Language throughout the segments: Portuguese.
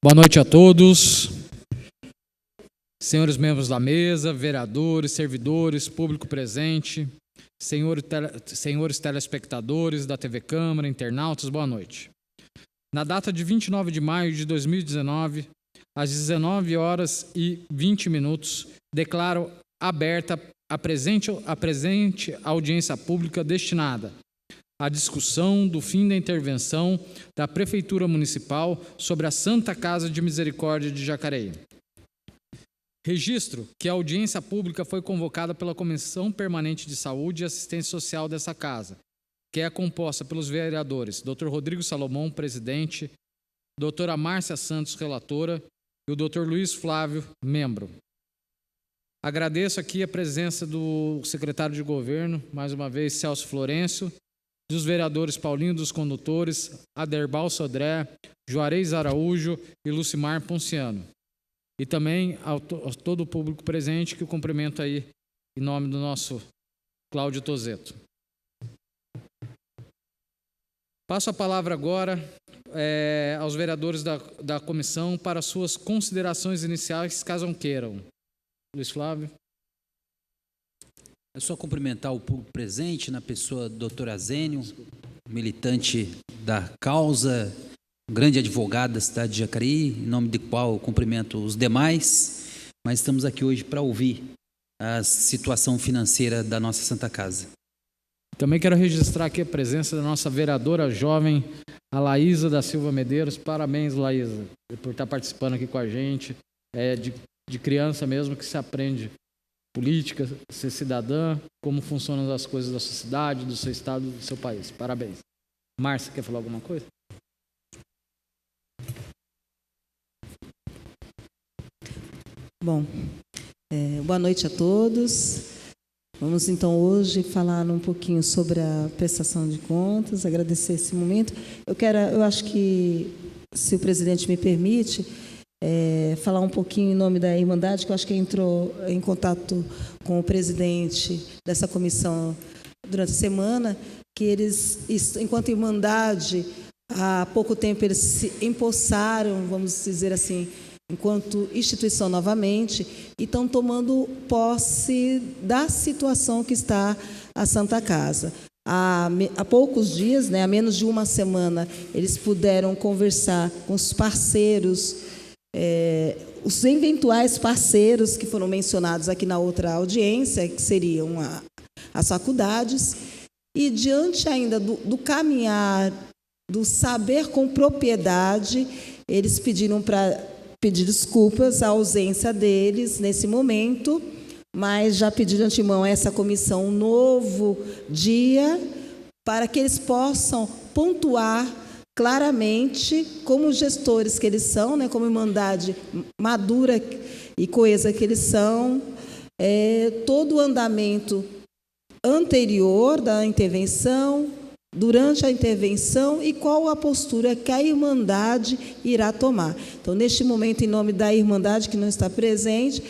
Boa noite a todos, senhores membros da mesa, vereadores, servidores, público presente, senhores telespectadores da TV Câmara, internautas, boa noite. Na data de 29 de maio de 2019, às 19 horas e 20 minutos, declaro aberta a presente audiência pública destinada à discussão do fim da intervenção da Prefeitura Municipal sobre a Santa Casa de Misericórdia de Jacareí. Registro que a audiência pública foi convocada pela Comissão Permanente de Saúde e Assistência Social dessa casa, que é composta pelos vereadores Dr. Rodrigo Salomão, presidente, doutora Márcia Santos, relatora, e o Dr. Luiz Flávio, membro. Agradeço aqui a presença do secretário de Governo, mais uma vez, Celso Florencio, dos vereadores Paulinho dos Condutores, Aderbal Sodré, Juarez Araújo e Lucimar Ponciano. E também a todo o público presente, que eu cumprimento aí em nome do nosso Cláudio Tozeto. Passo a palavra agora aos vereadores da comissão para suas considerações iniciais, caso queiram. Luiz Flávio. É só cumprimentar o público presente, na pessoa do Dr. Azênio, militante da causa, grande advogado da cidade de Jacareí, em nome do qual eu cumprimento os demais, mas estamos aqui hoje para ouvir a situação financeira da nossa Santa Casa. Também quero registrar aqui a presença da nossa vereadora jovem, a Laísa da Silva Medeiros. Parabéns, Laísa, por estar participando aqui com a gente. É de criança mesmo que se aprende política, ser cidadã, como funcionam as coisas da sua cidade, do seu estado, do seu país. Parabéns. Márcia, quer falar alguma coisa? Bom, boa noite a todos. Vamos então hoje falar um pouquinho sobre a prestação de contas, agradecer esse momento. Eu acho que, se o presidente me permite, falar um pouquinho em nome da Irmandade, que eu acho que entrou em contato com o presidente dessa comissão durante a semana, que eles, enquanto Irmandade, há pouco tempo eles se empossaram, vamos dizer assim, enquanto instituição novamente, e estão tomando posse da situação que está a Santa Casa. Há poucos dias, há menos de uma semana, eles puderam conversar com os parceiros, os eventuais parceiros que foram mencionados aqui na outra audiência, que seriam as faculdades, e diante ainda do caminhar, do saber com propriedade, eles pediram para pedir desculpas à ausência deles nesse momento, mas já pediram de antemão a essa comissão um novo dia para que eles possam pontuar claramente, como gestores que eles são, como Irmandade madura e coesa que eles são, todo o andamento anterior da intervenção, durante a intervenção e qual a postura que a Irmandade irá tomar. Então, neste momento, em nome da Irmandade, que não está presente,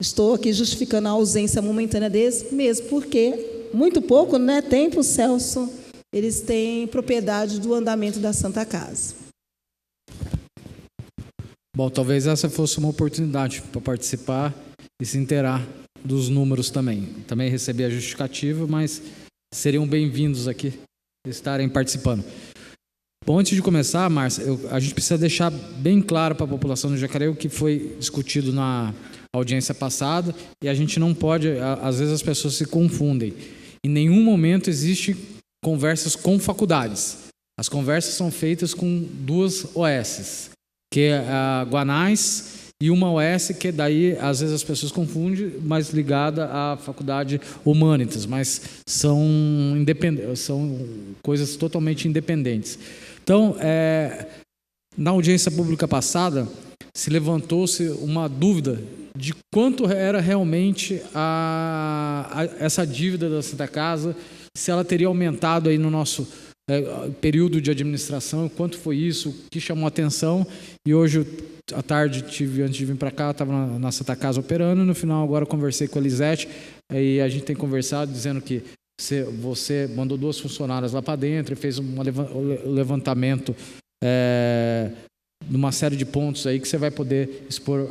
estou aqui justificando a ausência momentânea deles, mesmo porque, muito pouco, tempo, Celso, eles têm propriedade do andamento da Santa Casa. Bom, talvez essa fosse uma oportunidade para participar e se inteirar dos números também. Também recebi a justificativa, mas seriam bem-vindos aqui estarem participando. Bom, antes de começar, Márcia, a gente precisa deixar bem claro para a população do Jacareí o que foi discutido na audiência passada, e a gente não pode, às vezes as pessoas se confundem. Em nenhum momento existe conversas com faculdades. As conversas são feitas com duas OSs, que é a Guanais e uma OS que daí às vezes as pessoas confundem, mas ligada à faculdade Humanitas, mas são coisas totalmente independentes. Então, na audiência pública passada, se levantou-se uma dúvida de quanto era realmente essa dívida da Santa Casa, se ela teria aumentado aí no nosso período de administração, quanto foi isso, o que chamou a atenção. E hoje à tarde, antes de vir para cá, estava na Santa Casa operando, e no final agora conversei com a Elisete, e a gente tem conversado dizendo que você mandou 2 funcionárias lá para dentro e fez um levantamento numa série de pontos aí que você vai poder expor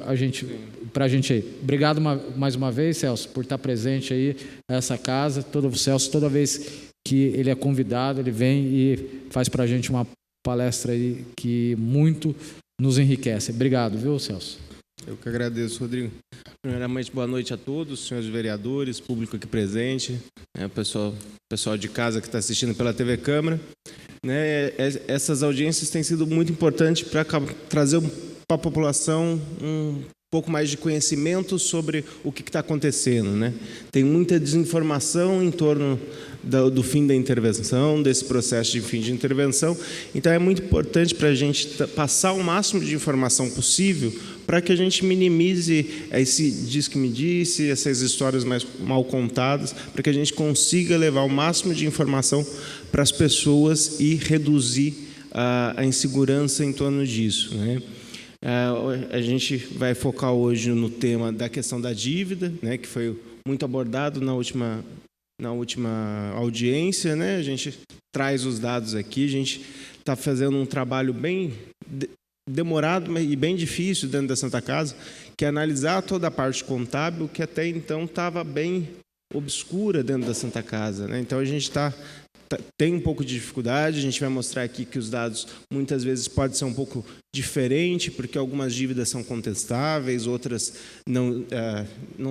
para a gente aí. Obrigado mais uma vez, Celso, por estar presente aí nessa casa. O Celso, toda vez que ele é convidado, ele vem e faz para a gente uma palestra aí que muito nos enriquece. Obrigado, viu, Celso? Eu que agradeço, Rodrigo. Primeiramente, boa noite a todos, senhores vereadores, público aqui presente, pessoal de casa que está assistindo pela TV Câmara. Essas audiências têm sido muito importantes para trazer para a população um pouco mais de conhecimento sobre o que está acontecendo, né? Tem muita desinformação em torno do fim da intervenção, desse processo de fim de intervenção. Então, é muito importante para a gente passar o máximo de informação possível para que a gente minimize esse diz que me disse, essas histórias mais mal contadas, para que a gente consiga levar o máximo de informação para as pessoas e reduzir a insegurança em torno disso, né? A gente vai focar hoje no tema da questão da dívida, né, que foi muito abordado na última audiência, né? A gente traz os dados aqui, a gente está fazendo um trabalho bem demorado e bem difícil dentro da Santa Casa, que é analisar toda a parte contábil, que até então estava bem obscura dentro da Santa Casa, né? Então a gente tem um pouco de dificuldade. A gente vai mostrar aqui que os dados muitas vezes podem ser um pouco diferentes, porque algumas dívidas são contestáveis, outras não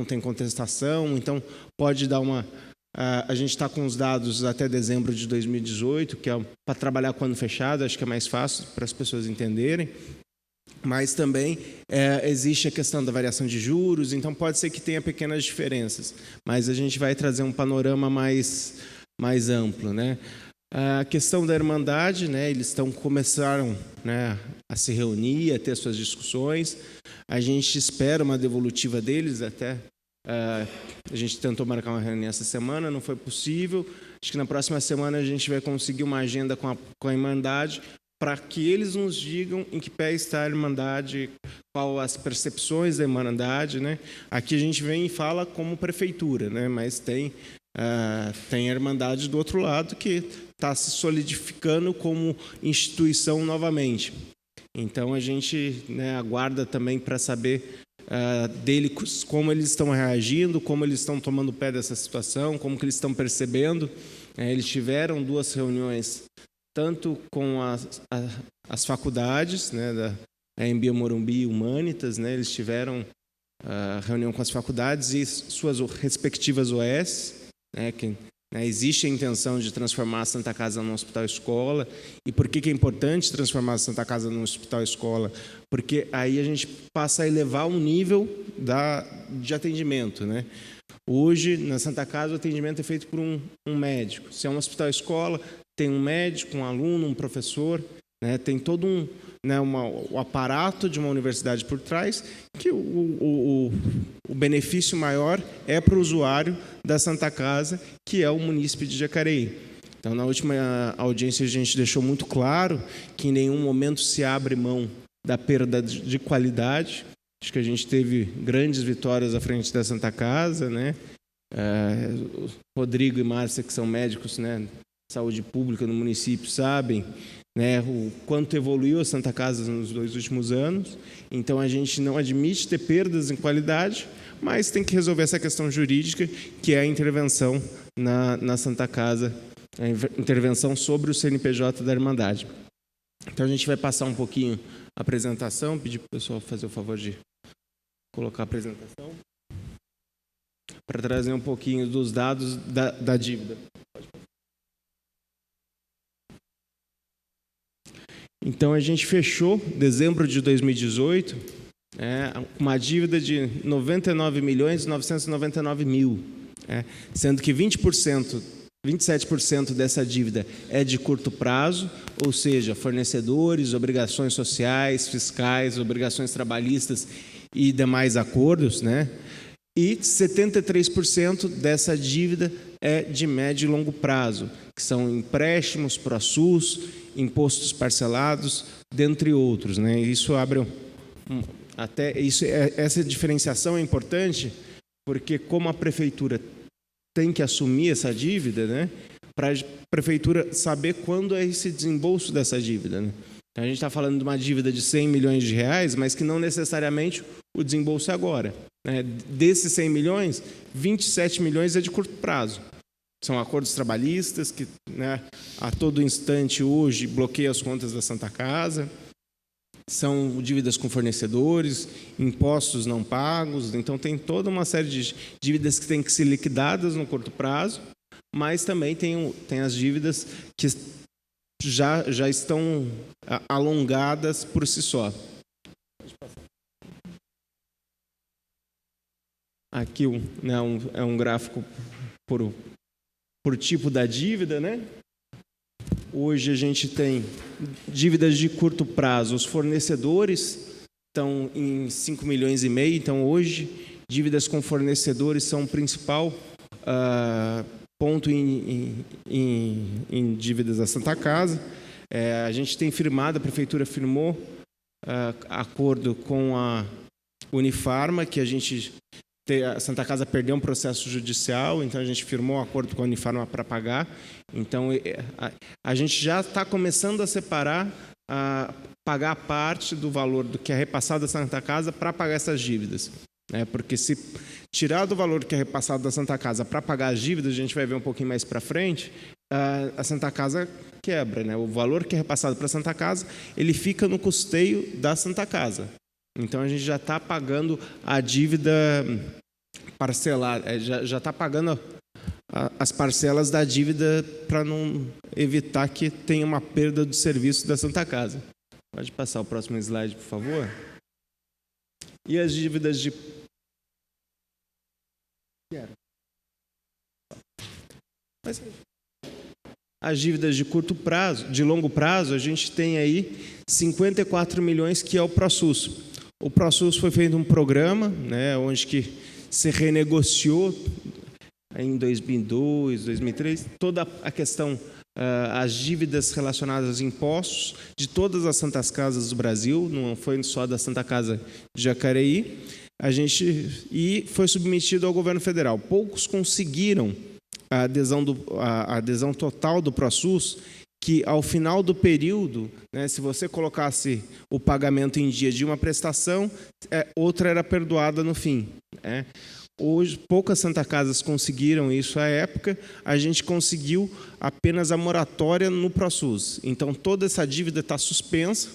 têm contestação, então pode dar uma... A gente está com os dados até dezembro de 2018, que é para trabalhar com ano fechado, acho que é mais fácil para as pessoas entenderem, mas também existe a questão da variação de juros, então pode ser que tenha pequenas diferenças, mas a gente vai trazer um panorama mais amplo, né? A questão da Irmandade, né? Eles começaram, né, a se reunir, a ter suas discussões. A gente espera uma devolutiva deles até. A gente tentou marcar uma reunião essa semana, não foi possível. Acho que na próxima semana a gente vai conseguir uma agenda com a Irmandade para que eles nos digam em que pé está a Irmandade, qual as percepções da Irmandade, né? Aqui a gente vem e fala como prefeitura, né? Mas tem a Irmandade do outro lado que está se solidificando como instituição novamente. Então a gente, né, aguarda também para saber deles como eles estão reagindo, como eles estão tomando pé dessa situação, como que eles estão percebendo. Eles tiveram 2 reuniões, tanto com as faculdades, né, da AMB Morumbi e Humanitas, né, eles tiveram reunião com as faculdades e suas respectivas OS, né, que existe a intenção de transformar a Santa Casa num hospital-escola. E por que é importante transformar a Santa Casa num hospital-escola? Porque aí a gente passa a elevar o nível de atendimento, né? Hoje, na Santa Casa, o atendimento é feito por um médico. Se é um hospital-escola, tem um médico, um aluno, um professor, né? Tem todo o aparato de uma universidade por trás, que o benefício maior é para o usuário da Santa Casa, que é o munícipe de Jacareí. Então, na última audiência, a gente deixou muito claro que em nenhum momento se abre mão da perda de qualidade. Acho que a gente teve grandes vitórias à frente da Santa Casa, né? Rodrigo e Márcia, que são médicos, né, saúde pública no município, sabem, né, o quanto evoluiu a Santa Casa nos 2 últimos anos. Então a gente não admite ter perdas em qualidade, mas tem que resolver essa questão jurídica, que é a intervenção na Santa Casa, a intervenção sobre o CNPJ da Irmandade. Então a gente vai passar um pouquinho a apresentação, pedir para o pessoal fazer o favor de colocar a apresentação, para trazer um pouquinho dos dados da dívida. Então, a gente fechou dezembro de 2018 uma dívida de 99.999.000, sendo que 27% dessa dívida é de curto prazo, ou seja, fornecedores, obrigações sociais, fiscais, obrigações trabalhistas e demais acordos, né? E 73% dessa dívida é de médio e longo prazo, que são empréstimos, ProSUS, impostos parcelados, dentre outros, né? Isso abre essa diferenciação é importante, porque como a prefeitura tem que assumir essa dívida, né? Para a prefeitura saber quando é esse desembolso dessa dívida, né? Então, a gente está falando de uma dívida de 100 milhões de reais, mas que não necessariamente o desembolso é agora, né? Desses 100 milhões, 27 milhões é de curto prazo. São acordos trabalhistas que, né, a todo instante hoje bloqueiam as contas da Santa Casa. São dívidas com fornecedores, impostos não pagos. Então, tem toda uma série de dívidas que têm que ser liquidadas no curto prazo, mas também tem as dívidas que já estão alongadas por si só. Aqui né, é um gráfico por tipo da dívida, né? Hoje a gente tem dívidas de curto prazo. Os fornecedores estão em 5,5 milhões. Então, hoje, dívidas com fornecedores são o principal ponto em dívidas da Santa Casa. A gente tem firmado, a Prefeitura firmou acordo com a Unifarma, que a Santa Casa perdeu um processo judicial, então a gente firmou um acordo com a Unifarma para pagar. Então, a gente já está começando a separar, pagar parte do valor do que é repassado da Santa Casa para pagar essas dívidas. Porque se tirar do valor que é repassado da Santa Casa para pagar as dívidas, a gente vai ver um pouquinho mais para frente, a Santa Casa quebra, né? O valor que é repassado para a Santa Casa, ele fica no custeio da Santa Casa. Então, a gente já está pagando a dívida parcelada, já está pagando as parcelas da dívida para não evitar que tenha uma perda do serviço da Santa Casa. Pode passar o próximo slide, por favor. E as dívidas de... As dívidas de curto prazo, de longo prazo, a gente tem aí 54 milhões, que é o ProSUS. O ProSUS foi feito um programa, né, onde que se renegociou em 2002, 2003, toda a questão, as dívidas relacionadas aos impostos de todas as Santas Casas do Brasil, não foi só da Santa Casa de Jacareí, e foi submetido ao governo federal. Poucos conseguiram a adesão total do ProSUS, que ao final do período, né, se você colocasse o pagamento em dia de uma prestação, outra era perdoada no fim, né? Hoje, poucas Santa Casas conseguiram isso à época, a gente conseguiu apenas a moratória no ProSUS. Então, toda essa dívida está suspensa,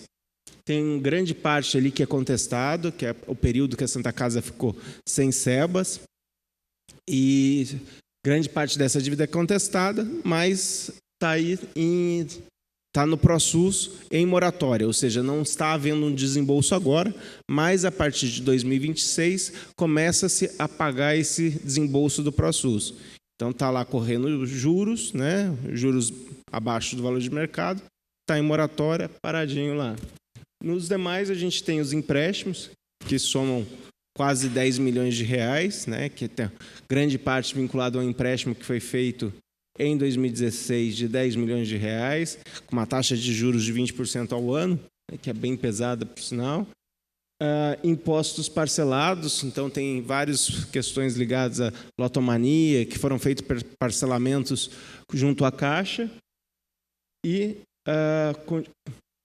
tem grande parte ali que é contestado, que é o período que a Santa Casa ficou sem SEBAS, e grande parte dessa dívida é contestada, mas está no ProSUS em moratória, ou seja, não está havendo um desembolso agora, mas a partir de 2026 começa-se a pagar esse desembolso do ProSUS. Então está lá correndo juros, né? Juros abaixo do valor de mercado, está em moratória, paradinho lá. Nos demais a gente tem os empréstimos, que somam quase 10 milhões de reais, né? Que tem grande parte vinculada ao empréstimo que foi feito em 2016 de 10 milhões de reais, com uma taxa de juros de 20% ao ano, que é bem pesada, por sinal. Impostos parcelados, então tem várias questões ligadas à lotomania, que foram feitos parcelamentos junto à Caixa. E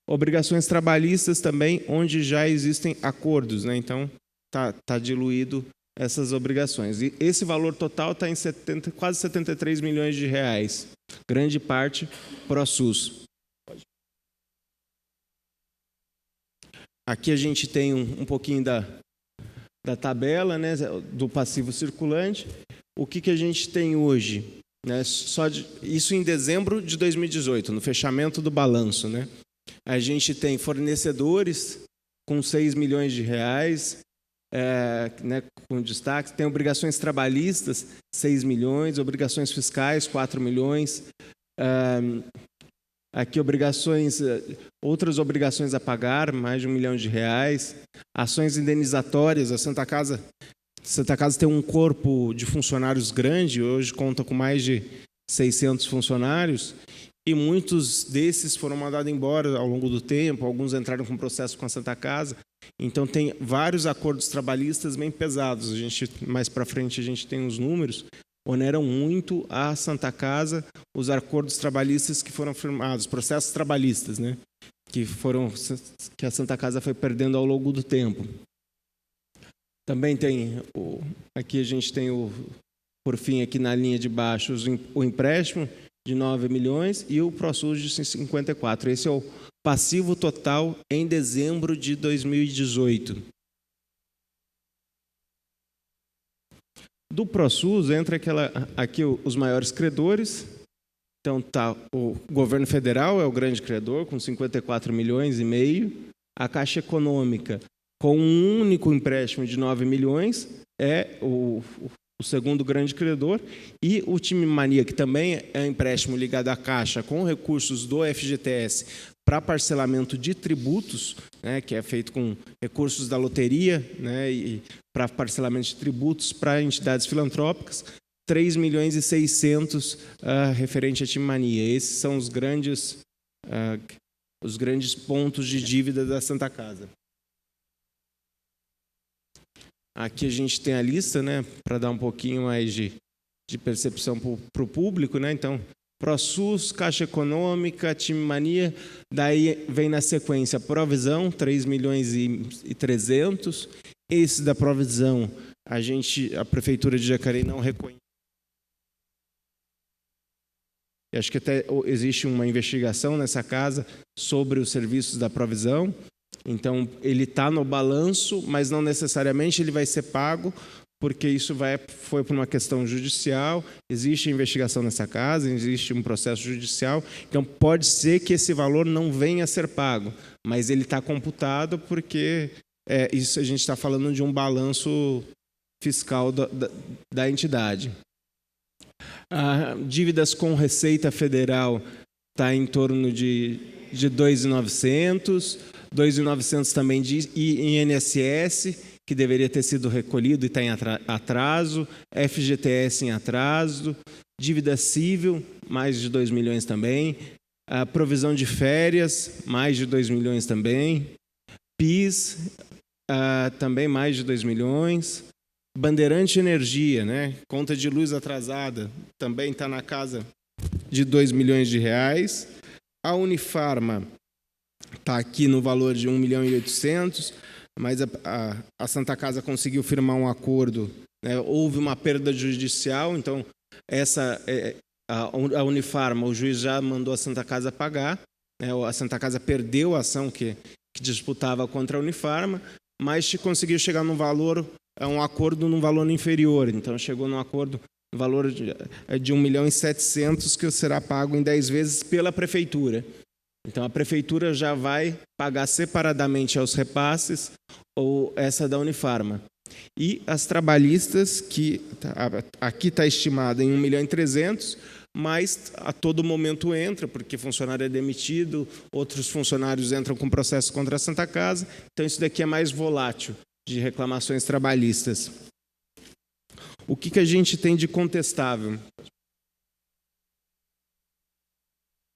obrigações trabalhistas também, onde já existem acordos, né? Então, está diluído essas obrigações. E esse valor total está em quase 73 milhões de reais. Grande parte ProSUS. Aqui a gente tem um pouquinho da tabela, né, do passivo circulante. O que a gente tem hoje? Né, isso em dezembro de 2018, no fechamento do balanço, né? A gente tem fornecedores com 6 milhões de reais, né, com destaque, tem obrigações trabalhistas, 6 milhões, obrigações fiscais, 4 milhões, aqui outras obrigações a pagar, mais de 1 milhão de reais, ações indenizatórias, a Santa Casa tem um corpo de funcionários grande, hoje conta com mais de 600 funcionários, e muitos desses foram mandados embora ao longo do tempo, alguns entraram com processo com a Santa Casa. Então, tem vários acordos trabalhistas bem pesados. Mais para frente, a gente tem os números. Oneram muito a Santa Casa os acordos trabalhistas que foram firmados, processos trabalhistas, né? que a Santa Casa foi perdendo ao longo do tempo. Também tem aqui a gente tem por fim aqui na linha de baixo o empréstimo de 9 milhões e o ProSUS de 54. Esse é o passivo total em dezembro de 2018. Do ProSUS entra aqui os maiores credores. Então tá, o governo federal é o grande credor com 54 milhões e meio. A Caixa Econômica com um único empréstimo de 9 milhões é o segundo grande credor, e o Time Mania, que também é um empréstimo ligado à Caixa com recursos do FGTS para parcelamento de tributos, né, que é feito com recursos da loteria, né, e para parcelamento de tributos para entidades filantrópicas, 3 milhões e 600 referente a Time Mania. Esses são os grandes pontos de dívida da Santa Casa. Aqui a gente tem a lista, né, para dar um pouquinho mais de percepção para o público, né? Então, ProSUS, Caixa Econômica, Time Mania, daí vem na sequência a Provisão, 3 milhões e 300. Esse da Provisão, a Prefeitura de Jacareí não reconhece. Acho que até existe uma investigação nessa casa sobre os serviços da Provisão. Então, ele está no balanço, mas não necessariamente ele vai ser pago, porque isso foi por uma questão judicial, existe investigação nessa casa, existe um processo judicial, então pode ser que esse valor não venha a ser pago, mas ele está computado porque isso a gente está falando de um balanço fiscal da entidade. Dívidas com Receita Federal está em torno de 2.900, 2.900 também de INSS, que deveria ter sido recolhido e está em atraso, FGTS em atraso, dívida civil, mais de 2 milhões também, a provisão de férias, mais de 2 milhões também, PIS, também mais de 2 milhões, Bandeirante Energia, né? Conta de luz atrasada, também está na casa de 2 milhões de reais, a Unifarma está aqui no valor de 1 milhão e 800, mas a Santa Casa conseguiu firmar um acordo, né? Houve uma perda judicial, então a Unifarma, o juiz já mandou a Santa Casa pagar, né? A Santa Casa perdeu a ação que disputava contra a Unifarma, mas conseguiu chegar num valor, um acordo num valor inferior, então chegou num acordo no valor de 1 milhão e 700, que será pago em 10 vezes pela Prefeitura. Então, a Prefeitura já vai pagar separadamente aos repasses ou essa da Unifarma. E as trabalhistas, que aqui está estimada em 1 milhão e 300, mas a todo momento entra, porque funcionário é demitido, outros funcionários entram com processo contra a Santa Casa, então isso daqui é mais volátil, de reclamações trabalhistas. O que a gente tem de contestável?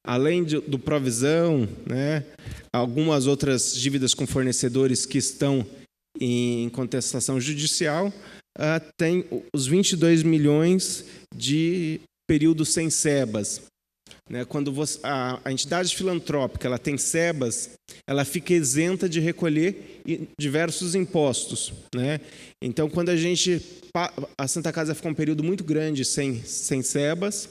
Além do Provisão, né, algumas outras dívidas com fornecedores que estão em contestação judicial, tem os 22 milhões de período sem SEBAS. Né, quando a entidade filantrópica ela tem SEBAS, ela fica isenta de recolher diversos impostos. Né? Então, quando a Santa Casa ficou um período muito grande sem SEBAS,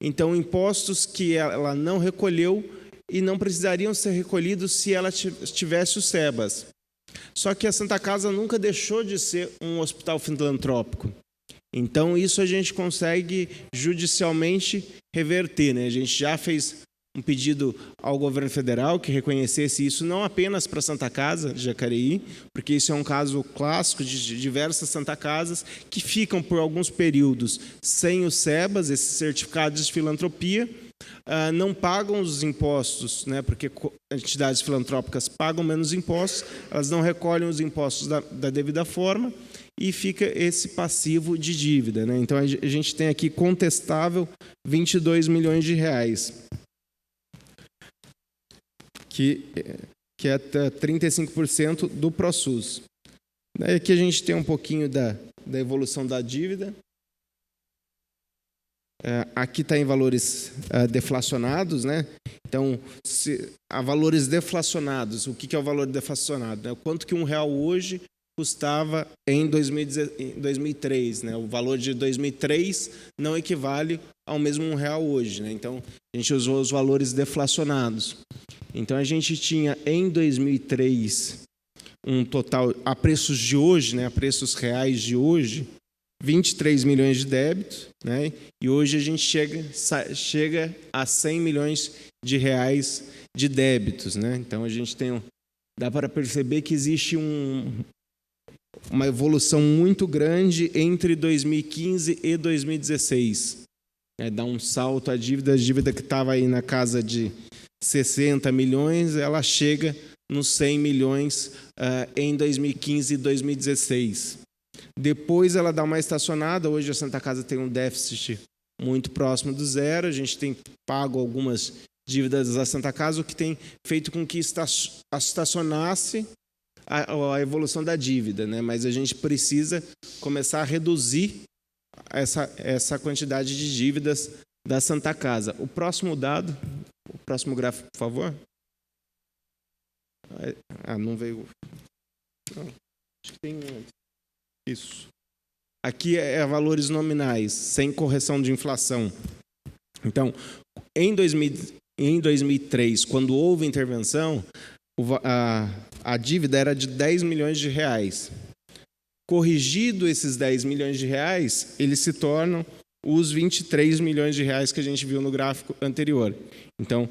então, impostos que ela não recolheu e não precisariam ser recolhidos se ela tivesse o SEBAS. Só que a Santa Casa nunca deixou de ser um hospital filantrópico. Então, isso a gente consegue judicialmente reverter. Né? A gente já fez um pedido ao governo federal que reconhecesse isso não apenas para a Santa Casa de Jacareí, porque isso é um caso clássico de diversas Santa Casas que ficam por alguns períodos sem o SEBAS, esses certificados de filantropia, não pagam os impostos, né, porque entidades filantrópicas pagam menos impostos, elas não recolhem os impostos da devida forma e fica esse passivo de dívida. Né? Então, a gente tem aqui contestável 22 milhões de reais. Que é até 35% do ProSUS. Daí aqui a gente tem um pouquinho da evolução da dívida. aqui está em valores deflacionados, né? Então, há valores deflacionados. O que é o valor deflacionado? Né? Quanto que R$1 hoje custava em 2003, né? O valor de 2003 não equivale ao mesmo R$1 hoje, né? Então, a gente usou os valores deflacionados. Então, a gente tinha em 2003 um total, a preços de hoje, né? A preços reais de hoje, 23 milhões de débitos, né? E hoje a gente chega a 100 milhões de reais de débitos, né? Então, a gente dá para perceber que existe uma evolução muito grande entre 2015 e 2016. Dá um salto, a dívida que estava aí na casa de 60 milhões, ela chega nos 100 milhões em 2015 e 2016. Depois ela dá uma estacionada, hoje a Santa Casa tem um déficit muito próximo do zero, a gente tem pago algumas dívidas da Santa Casa, o que tem feito com que estacionasse a evolução da dívida, né? Mas a gente precisa começar a reduzir essa quantidade de dívidas da Santa Casa. O próximo dado, o próximo gráfico, por favor. Não veio. Não, acho que tem isso. Aqui é valores nominais, sem correção de inflação. Então, em 2003, quando houve intervenção, a dívida era de 10 milhões de reais. Corrigido esses 10 milhões de reais, eles se tornam os 23 milhões de reais que a gente viu no gráfico anterior. Então,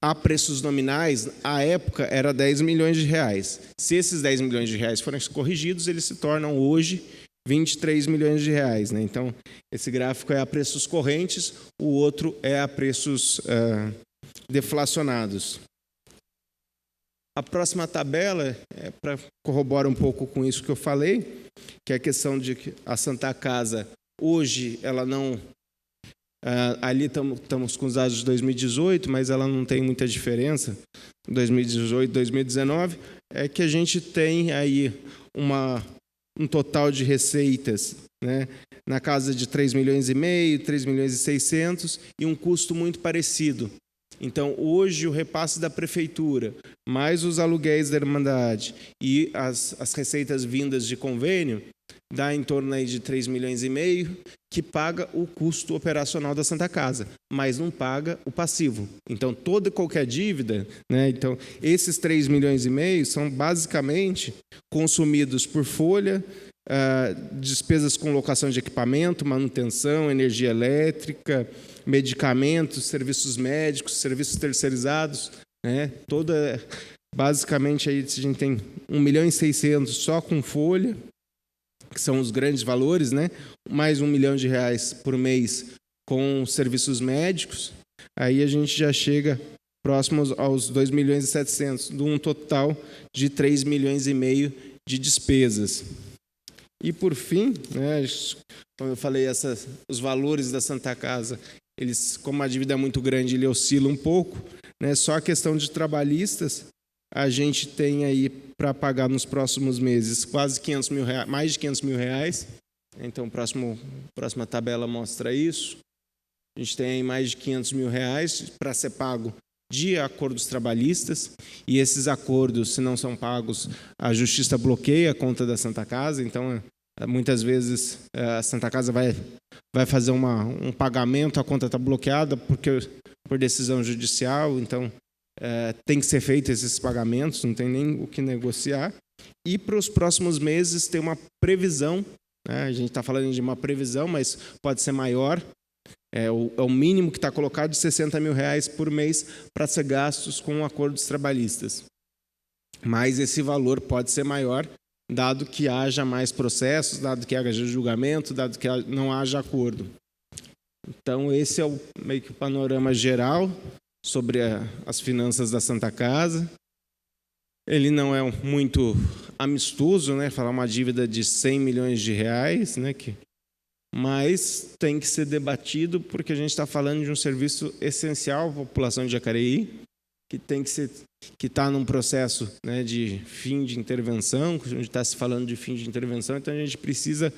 a preços nominais, à época, era 10 milhões de reais. Se esses 10 milhões de reais forem corrigidos, eles se tornam hoje 23 milhões de reais, né? Então, esse gráfico é a preços correntes, o outro é a preços deflacionados. A próxima tabela é para corroborar um pouco com isso que eu falei, que é a questão de que a Santa Casa, hoje, ela não... ali estamos com os dados de 2018, mas ela não tem muita diferença, 2018, 2019, é que a gente tem aí um total de receitas, né, na casa de 3 milhões e meio, 3 milhões e 600, e um custo muito parecido. Então, hoje, o repasse da prefeitura, mais os aluguéis da Irmandade e as receitas vindas de convênio, dá em torno aí de 3 milhões e meio, que paga o custo operacional da Santa Casa, mas não paga o passivo. Então, toda e qualquer dívida, né, então, esses 3 milhões e meio são basicamente consumidos por folha, despesas com locação de equipamento, manutenção, energia elétrica, medicamentos, serviços médicos, serviços terceirizados, né? Basicamente aí a gente tem 1 milhão e 600 só com folha, que são os grandes valores, né? Mais 1 milhão de reais por mês com serviços médicos, aí a gente já chega próximo aos 2 milhões e 700, de um total de 3 milhões e meio de despesas. E por fim, né, como eu falei, os valores da Santa Casa, eles, como a dívida é muito grande, ele oscila um pouco, né? Só a questão de trabalhistas, a gente tem aí para pagar nos próximos meses quase 500 mil reais, mais de 500 mil reais. Então, próxima tabela mostra isso. A gente tem aí mais de 500 mil reais para ser pago de acordos trabalhistas, e esses acordos, se não são pagos, a Justiça bloqueia a conta da Santa Casa. Então, muitas vezes, a Santa Casa vai fazer um pagamento, a conta está bloqueada por decisão judicial, então tem que ser feito esses pagamentos, não tem nem o que negociar. E para os próximos meses tem uma previsão, né? A gente está falando de uma previsão, mas pode ser maior. É o mínimo que está colocado de 60 mil reais por mês para ser gastos com acordos trabalhistas. Mas esse valor pode ser maior, dado que haja mais processos, dado que haja julgamento, dado que não haja acordo. Então, esse é meio que o panorama geral sobre as finanças da Santa Casa. Ele não é muito amistoso, né? Falar uma dívida de 100 milhões de reais, né? Mas tem que ser debatido porque a gente está falando de um serviço essencial à população de Jacareí, que está num processo, né, de fim de intervenção, a gente está se falando de fim de intervenção, então a gente precisa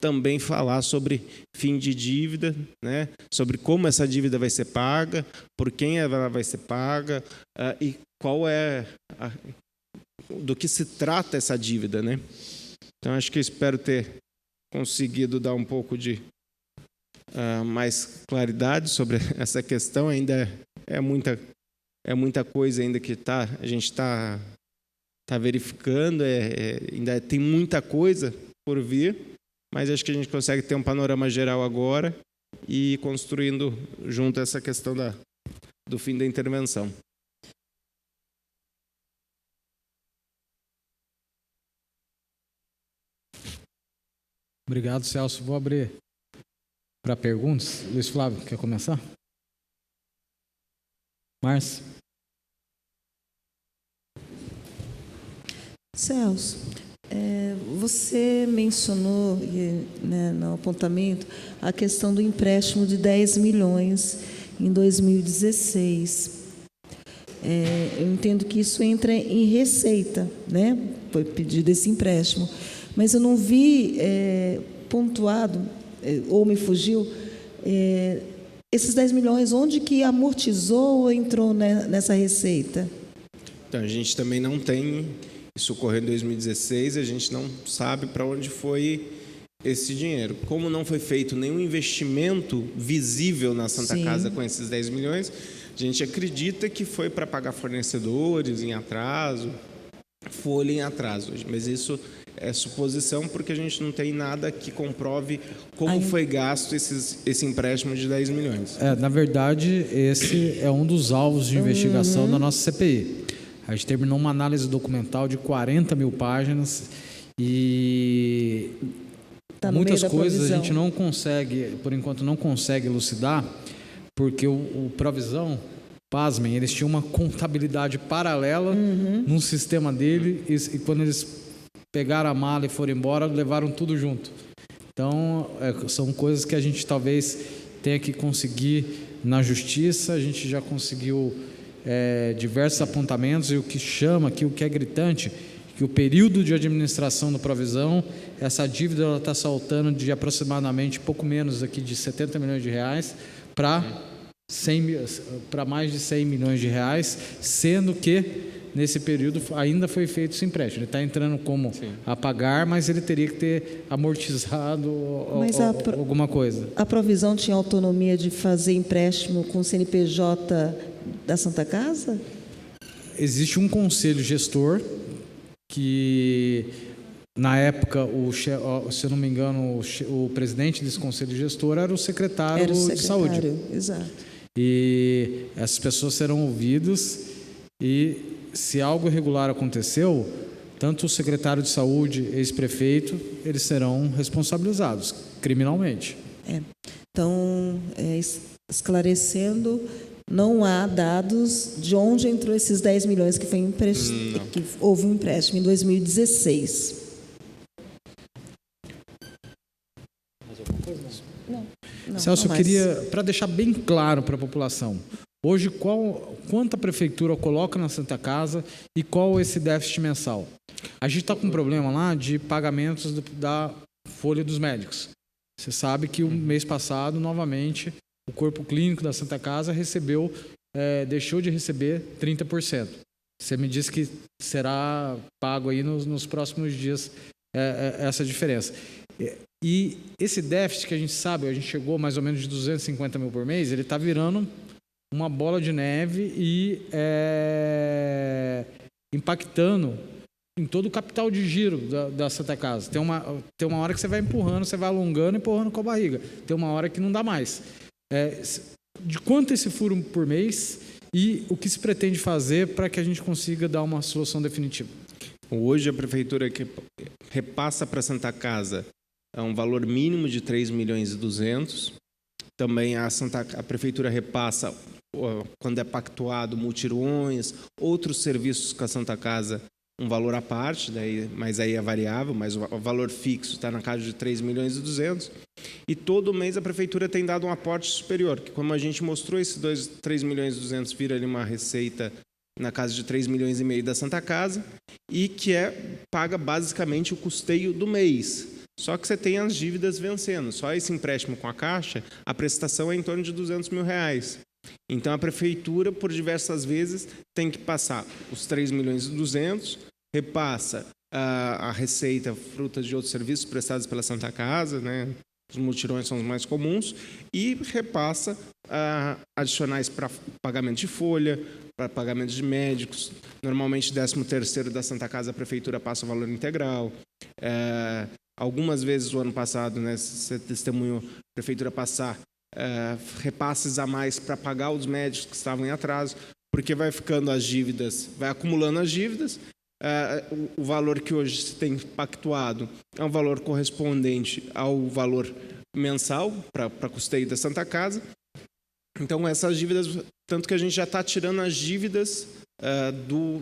também falar sobre fim de dívida, né? Sobre como essa dívida vai ser paga, por quem ela vai ser paga, e qual é do que se trata essa dívida, né? Então, acho que eu espero ter conseguido dar um pouco de mais claridade sobre essa questão. Ainda é muita coisa ainda que a gente está verificando, ainda tem muita coisa por vir, mas acho que a gente consegue ter um panorama geral agora e ir construindo junto essa questão do fim da intervenção. Obrigado, Celso. Vou abrir para perguntas. Luiz Flávio, quer começar? Márcio? Celso, você mencionou, né, no apontamento, a questão do empréstimo de 10 milhões em 2016. Eu entendo que isso entra em receita, né? Foi pedido esse empréstimo. Mas eu não vi pontuado, ou me fugiu, esses 10 milhões, onde que amortizou ou entrou nessa receita? Então, a gente também não tem, isso ocorreu em 2016, a gente não sabe para onde foi esse dinheiro. Como não foi feito nenhum investimento visível na Santa Sim. Casa com esses 10 milhões, a gente acredita que foi para pagar fornecedores em atraso, folha em atraso, mas isso é suposição, porque a gente não tem nada que comprove como foi gasto esse empréstimo de 10 milhões. Na verdade, esse é um dos alvos de investigação da nossa CPI. A gente terminou uma análise documental de 40 mil páginas e muitas coisas a gente não consegue, por enquanto não consegue elucidar, porque o Provisão, pasmem, eles tinham uma contabilidade paralela num sistema dele e quando eles pegaram a mala e foram embora, levaram tudo junto. Então, são coisas que a gente talvez tenha que conseguir na justiça. A gente já conseguiu diversos apontamentos e o que chama aqui, o que é gritante, que o período de administração do Provisão, essa dívida está saltando de aproximadamente pouco menos aqui de 70 milhões de reais para mais de 100 milhões de reais, sendo que nesse período ainda foi feito esse empréstimo. Ele está entrando como a pagar, mas ele teria que ter amortizado alguma coisa. A Provisão tinha autonomia de fazer empréstimo com o CNPJ da Santa Casa? Existe um conselho gestor que, na época, se eu não me engano, o presidente desse conselho gestor era o secretário de saúde. Exato. E essas pessoas serão ouvidas e, se algo irregular aconteceu, tanto o secretário de saúde, ex-prefeito, eles serão responsabilizados criminalmente. Então, esclarecendo, não há dados de onde entrou esses 10 milhões que houve um empréstimo em 2016. Não, Celso, eu queria, para deixar bem claro para a população, hoje quanto a prefeitura coloca na Santa Casa e qual esse déficit mensal? A gente está com um problema lá de pagamentos da folha dos médicos. Você sabe que o mês passado, novamente, o corpo clínico da Santa Casa deixou de receber 30%. Você me disse que será pago aí nos próximos dias essa diferença. E esse déficit que a gente sabe, a gente chegou mais ou menos de 250 mil por mês, ele está virando uma bola de neve e impactando em todo o capital de giro da Santa Casa. Tem uma hora que você vai empurrando, você vai alongando, empurrando com a barriga. Tem uma hora que não dá mais. De quanto esse furo por mês e o que se pretende fazer para que a gente consiga dar uma solução definitiva? Hoje a prefeitura que repassa para a Santa Casa um valor mínimo de 3 milhões e 200. Também a prefeitura repassa, quando é pactuado, mutirões, outros serviços com a Santa Casa, um valor à parte, mas aí é variável, mas o valor fixo está na casa de 3 milhões e 200. E todo mês a prefeitura tem dado um aporte superior, que como a gente mostrou, esses 3 milhões e 200 vira ali uma receita na casa de 3 milhões e meio da Santa Casa, e que paga basicamente o custeio do mês. só que você tem as dívidas vencendo. Só esse empréstimo com a Caixa, a prestação é em torno de R$200 mil. Então, a Prefeitura, por diversas vezes, tem que passar os 3.200.000, repassa a receita frutas de outros serviços prestados pela Santa Casa, né? Os mutirões são os mais comuns, e repassa adicionais para pagamento de folha, para pagamento de médicos. Normalmente, 13º da Santa Casa, a Prefeitura passa o valor integral. Algumas vezes, o ano passado, né, você testemunhou a Prefeitura passar repasses a mais para pagar os médicos que estavam em atraso, porque vai ficando as dívidas, vai acumulando as dívidas. O valor que hoje se tem pactuado é um valor correspondente ao valor mensal para custeio da Santa Casa. Então, essas dívidas, tanto que a gente já está tirando as dívidas do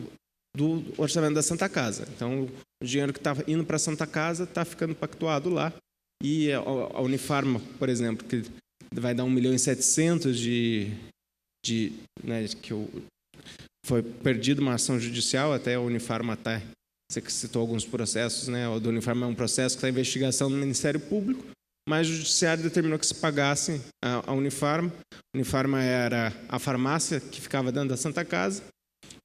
orçamento da Santa Casa. Então, o dinheiro que está indo para a Santa Casa está ficando pactuado lá. E a Unifarma, por exemplo, que vai dar 1.700.000 né, foi perdida uma ação judicial, até a Unifarma está, você citou alguns processos, né? O do Unifarma é um processo que está em investigação no Ministério Público, mas o Judiciário determinou que se pagasse a Unifarma. A Unifarma era a farmácia que ficava dentro da Santa Casa,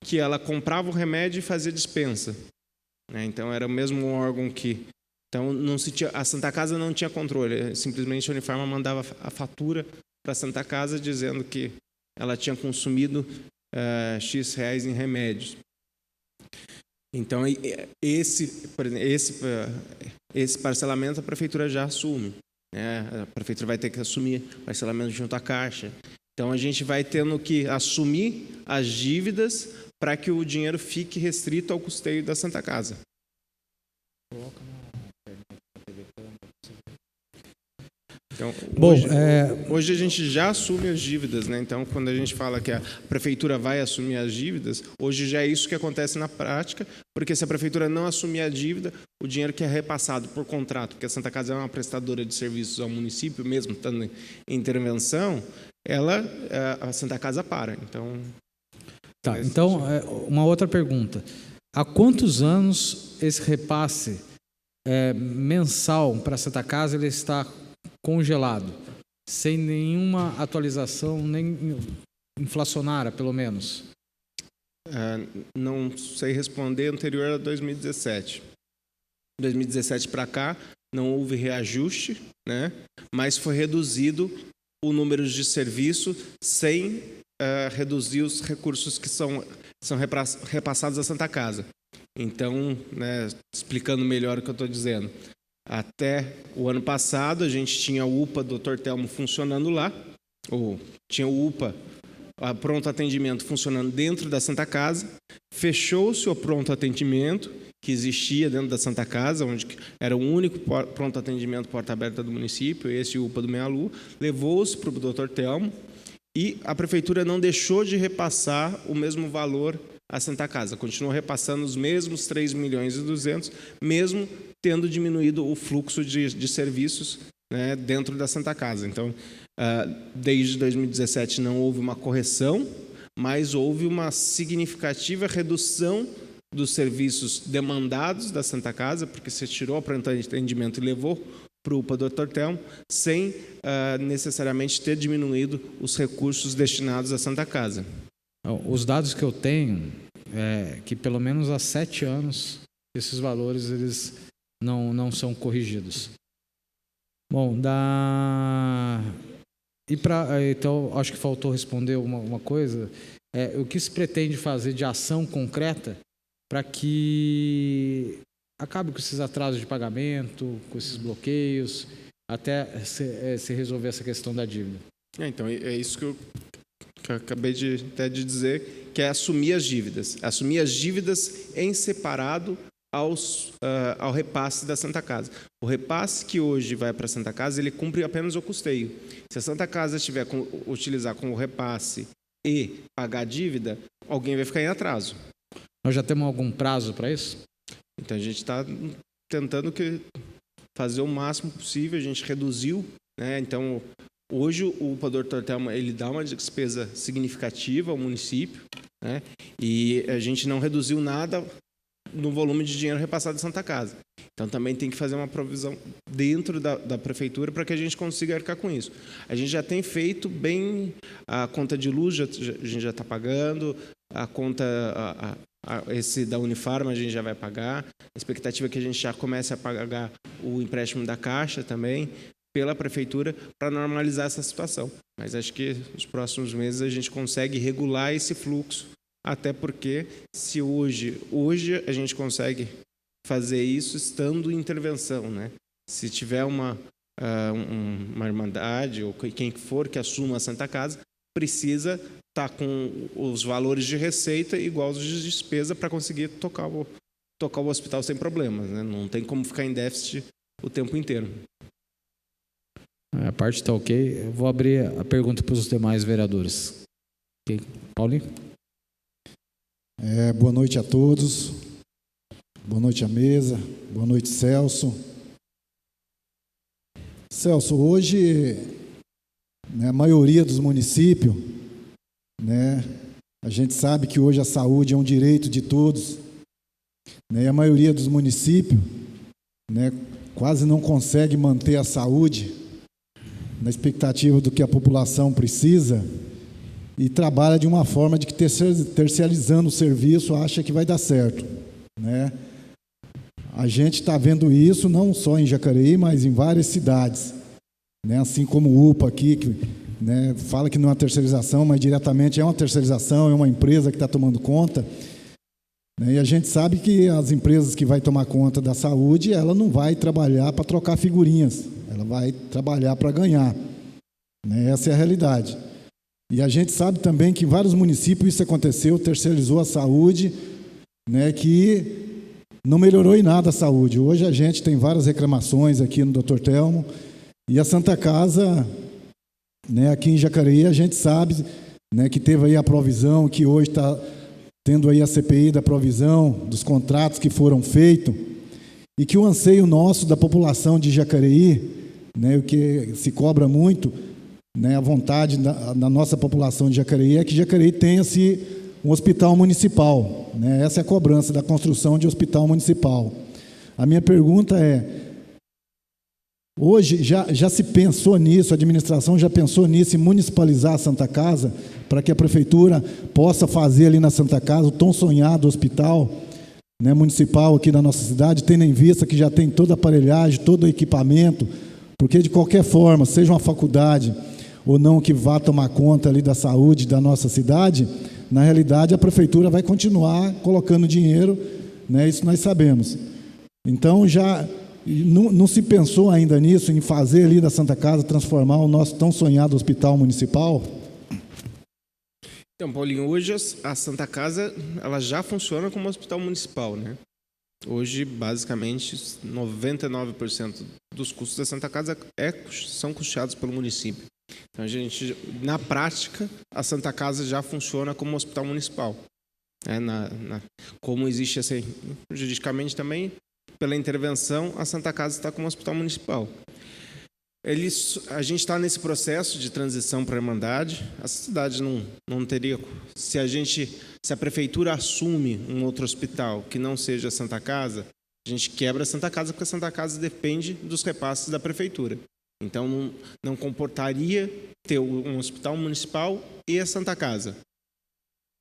que ela comprava o remédio e fazia dispensa, né? Então, era o mesmo órgão que... Então, a Santa Casa não tinha controle, simplesmente a Unifarma mandava a fatura para a Santa Casa dizendo que ela tinha consumido X reais em remédios. Então, esse parcelamento a Prefeitura já assume, né? A Prefeitura vai ter que assumir parcelamento junto à Caixa. Então, a gente vai tendo que assumir as dívidas para que o dinheiro fique restrito ao custeio da Santa Casa. Então, hoje a gente já assume as dívidas, né? Então, quando a gente fala que a Prefeitura vai assumir as dívidas, hoje já é isso que acontece na prática, porque se a Prefeitura não assumir a dívida, o dinheiro que é repassado por contrato, porque a Santa Casa é uma prestadora de serviços ao município, mesmo estando em intervenção, a Santa Casa para. Então, então, uma outra pergunta. Há quantos anos esse repasse mensal para a Santa Casa ele está congelado, sem nenhuma atualização, nem inflacionária, pelo menos? Não sei responder, anterior a 2017. 2017 para cá, não houve reajuste, né? Mas foi reduzido o número de serviço sem reduzir os recursos que são repassados à Santa Casa. Então, né, explicando melhor o que eu estou dizendo, até o ano passado a gente tinha o UPA Dr. Telmo funcionando lá, tinha o UPA, a pronto atendimento funcionando dentro da Santa Casa, fechou-se o pronto atendimento que existia dentro da Santa Casa, onde era o único pronto atendimento porta aberta do município, esse UPA do Meia Lua, levou-se para o Dr. Telmo e a Prefeitura não deixou de repassar o mesmo valor à Santa Casa, continuou repassando os mesmos 3.200.000, mesmo tendo diminuído o fluxo de serviços, né, dentro da Santa Casa. Então, desde 2017 não houve uma correção, mas houve uma significativa redução dos serviços demandados da Santa Casa, porque você tirou o pronto atendimento e levou para o UPA Dr. Telmo, sem necessariamente ter diminuído os recursos destinados à Santa Casa. Os dados que eu tenho é que pelo menos há 7 anos esses valores eles não são corrigidos. Bom, então acho que faltou responder uma coisa. O que se pretende fazer de ação concreta para que acabe com esses atrasos de pagamento, com esses bloqueios, até se resolver essa questão da dívida? Então, é isso que eu acabei de dizer, que é assumir as dívidas. Assumir as dívidas em separado ao repasse da Santa Casa. O repasse que hoje vai para a Santa Casa, ele cumpre apenas o custeio. Se a Santa Casa utilizar com o repasse e pagar a dívida, alguém vai ficar em atraso. Nós já temos algum prazo para isso? Então, a gente está tentando fazer o máximo possível, a gente reduziu, né? Então, hoje o UPA Dr. Telmo, ele dá uma despesa significativa ao município, né? E a gente não reduziu nada no volume de dinheiro repassado da Santa Casa. Então, também tem que fazer uma provisão dentro da prefeitura para que a gente consiga arcar com isso. A gente já tem feito bem a conta de luz, a gente já está pagando, a conta esse da Unifarma a gente já vai pagar, a expectativa é que a gente já comece a pagar o empréstimo da Caixa também, pela prefeitura, para normalizar essa situação. Mas acho que nos próximos meses a gente consegue regular esse fluxo, até porque se hoje a gente consegue fazer isso estando em intervenção, né? Se tiver uma irmandade ou quem for que assuma a Santa Casa, precisa estar com os valores de receita igual aos de despesa para conseguir tocar o hospital sem problemas, né? Não tem como ficar em déficit o tempo inteiro. A parte está ok. Eu vou abrir a pergunta para os demais vereadores. Okay. Paulinho? Boa noite a todos. Boa noite à mesa. Boa noite, Celso. Celso, hoje, né, a maioria dos municípios, né, a gente sabe que hoje a saúde é um direito de todos, né, e a maioria dos municípios, né, quase não consegue manter a saúde na expectativa do que a população precisa e trabalha de uma forma de que terceirizando o serviço acha que vai dar certo, né? A gente está vendo isso não só em Jacareí, mas em várias cidades, né? Assim como o UPA aqui, que, né, fala que não é uma terceirização, mas diretamente é uma terceirização, é uma empresa que está tomando conta, né? E a gente sabe que as empresas que vai tomar conta da saúde, ela não vai trabalhar para trocar figurinhas, ela vai trabalhar para ganhar, né? Essa é a realidade. E a gente sabe também que em vários municípios isso aconteceu, terceirizou a saúde, né, que não melhorou em nada a saúde. Hoje a gente tem várias reclamações aqui no Dr. Telmo, e a Santa Casa, né, aqui em Jacareí, a gente sabe, né, que teve aí a provisão, que hoje está tendo aí a CPI da provisão, dos contratos que foram feitos, e que o anseio nosso da população de Jacareí, né, o que se cobra muito, né, a vontade da nossa população de Jacareí é que Jacareí tenha-se um hospital municipal, né? Essa é a cobrança da construção de hospital municipal. A minha pergunta é, hoje já se pensou nisso, a administração já pensou nisso, em municipalizar a Santa Casa, para que a prefeitura possa fazer ali na Santa Casa o tão sonhado hospital, né, municipal aqui na nossa cidade, tendo em vista que já tem toda a aparelhagem, todo o equipamento, porque de qualquer forma, seja uma faculdade ou não que vá tomar conta ali da saúde da nossa cidade, na realidade a prefeitura vai continuar colocando dinheiro, né, isso nós sabemos. Então já não se pensou ainda nisso, em fazer ali da Santa Casa, transformar o nosso tão sonhado hospital municipal? Então, Paulinho, hoje a Santa Casa ela já funciona como hospital municipal, né? Hoje, basicamente, 99% dos custos da Santa Casa são custeados pelo município. Então, na prática, a Santa Casa já funciona como hospital municipal. Como existe assim, juridicamente também, pela intervenção, a Santa Casa está como hospital municipal. A gente está nesse processo de transição para a Irmandade. A cidade não teria... Se a prefeitura assume um outro hospital que não seja a Santa Casa, a gente quebra a Santa Casa, porque a Santa Casa depende dos repasses da prefeitura. Então, não comportaria ter um hospital municipal e a Santa Casa.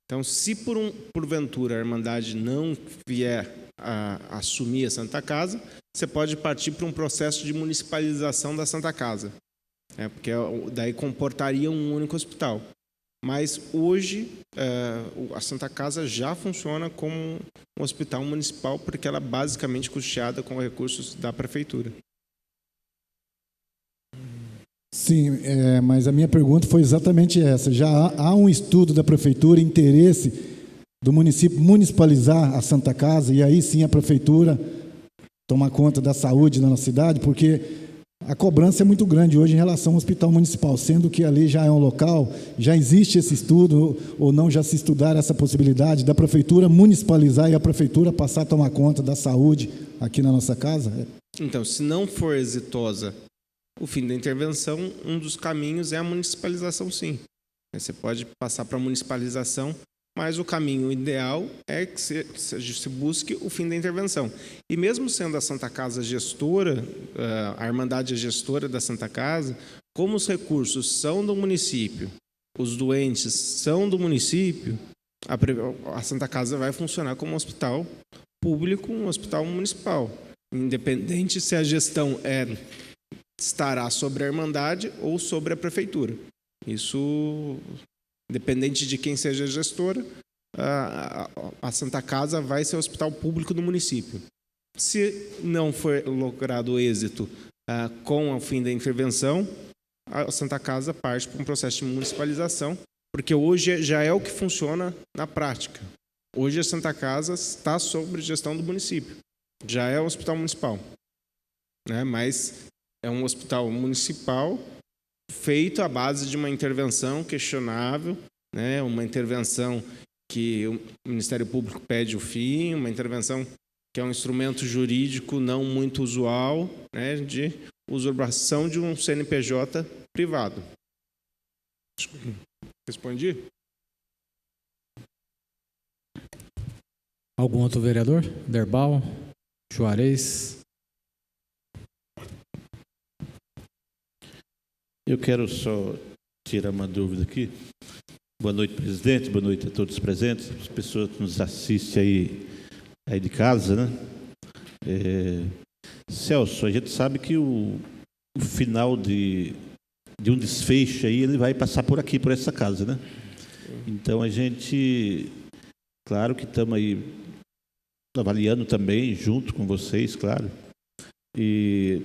Então, se porventura a Irmandade não vier a assumir a Santa Casa, você pode partir para um processo de municipalização da Santa Casa, porque daí comportaria um único hospital. Mas hoje a Santa Casa já funciona como um hospital municipal, porque ela é basicamente custeada com recursos da prefeitura. Sim, mas a minha pergunta foi exatamente essa. Já há um estudo da prefeitura, interesse do município municipalizar a Santa Casa, e aí sim a prefeitura tomar conta da saúde da nossa cidade, porque a cobrança é muito grande hoje em relação ao hospital municipal, sendo que ali já é um local, já existe esse estudo, ou não já se estudar essa possibilidade da prefeitura municipalizar e a prefeitura passar a tomar conta da saúde aqui na nossa casa? Então, se não for exitosa o fim da intervenção, um dos caminhos é a municipalização, sim. Você pode passar para a municipalização mas o caminho ideal é que se busque o fim da intervenção. E mesmo sendo a Santa Casa gestora, a Irmandade gestora da Santa Casa, como os recursos são do município, os doentes são do município, a Santa Casa vai funcionar como um hospital público, um hospital municipal, independente se a gestão estará sobre a Irmandade ou sobre a Prefeitura. Isso, independente de quem seja a gestora, a Santa Casa vai ser o hospital público do município. Se não for logrado êxito com o fim da intervenção, a Santa Casa parte para um processo de municipalização, porque hoje já é o que funciona na prática. Hoje a Santa Casa está sob gestão do município, já é um hospital municipal, né? Mas é um hospital municipal feito à base de uma intervenção questionável, né? Uma intervenção que o Ministério Público pede o fim, uma intervenção que é um instrumento jurídico não muito usual, né? De usurpação de um CNPJ privado. Respondi? Algum outro vereador? Derbal? Juarez? Eu quero só tirar uma dúvida aqui. Boa noite, presidente. Boa noite a todos os presentes, as pessoas que nos assistem aí de casa, né? Celso, a gente sabe que o final de um desfecho aí, ele vai passar por aqui, por essa casa, né? Então a gente, claro que estamos aí avaliando também, junto com vocês, claro, e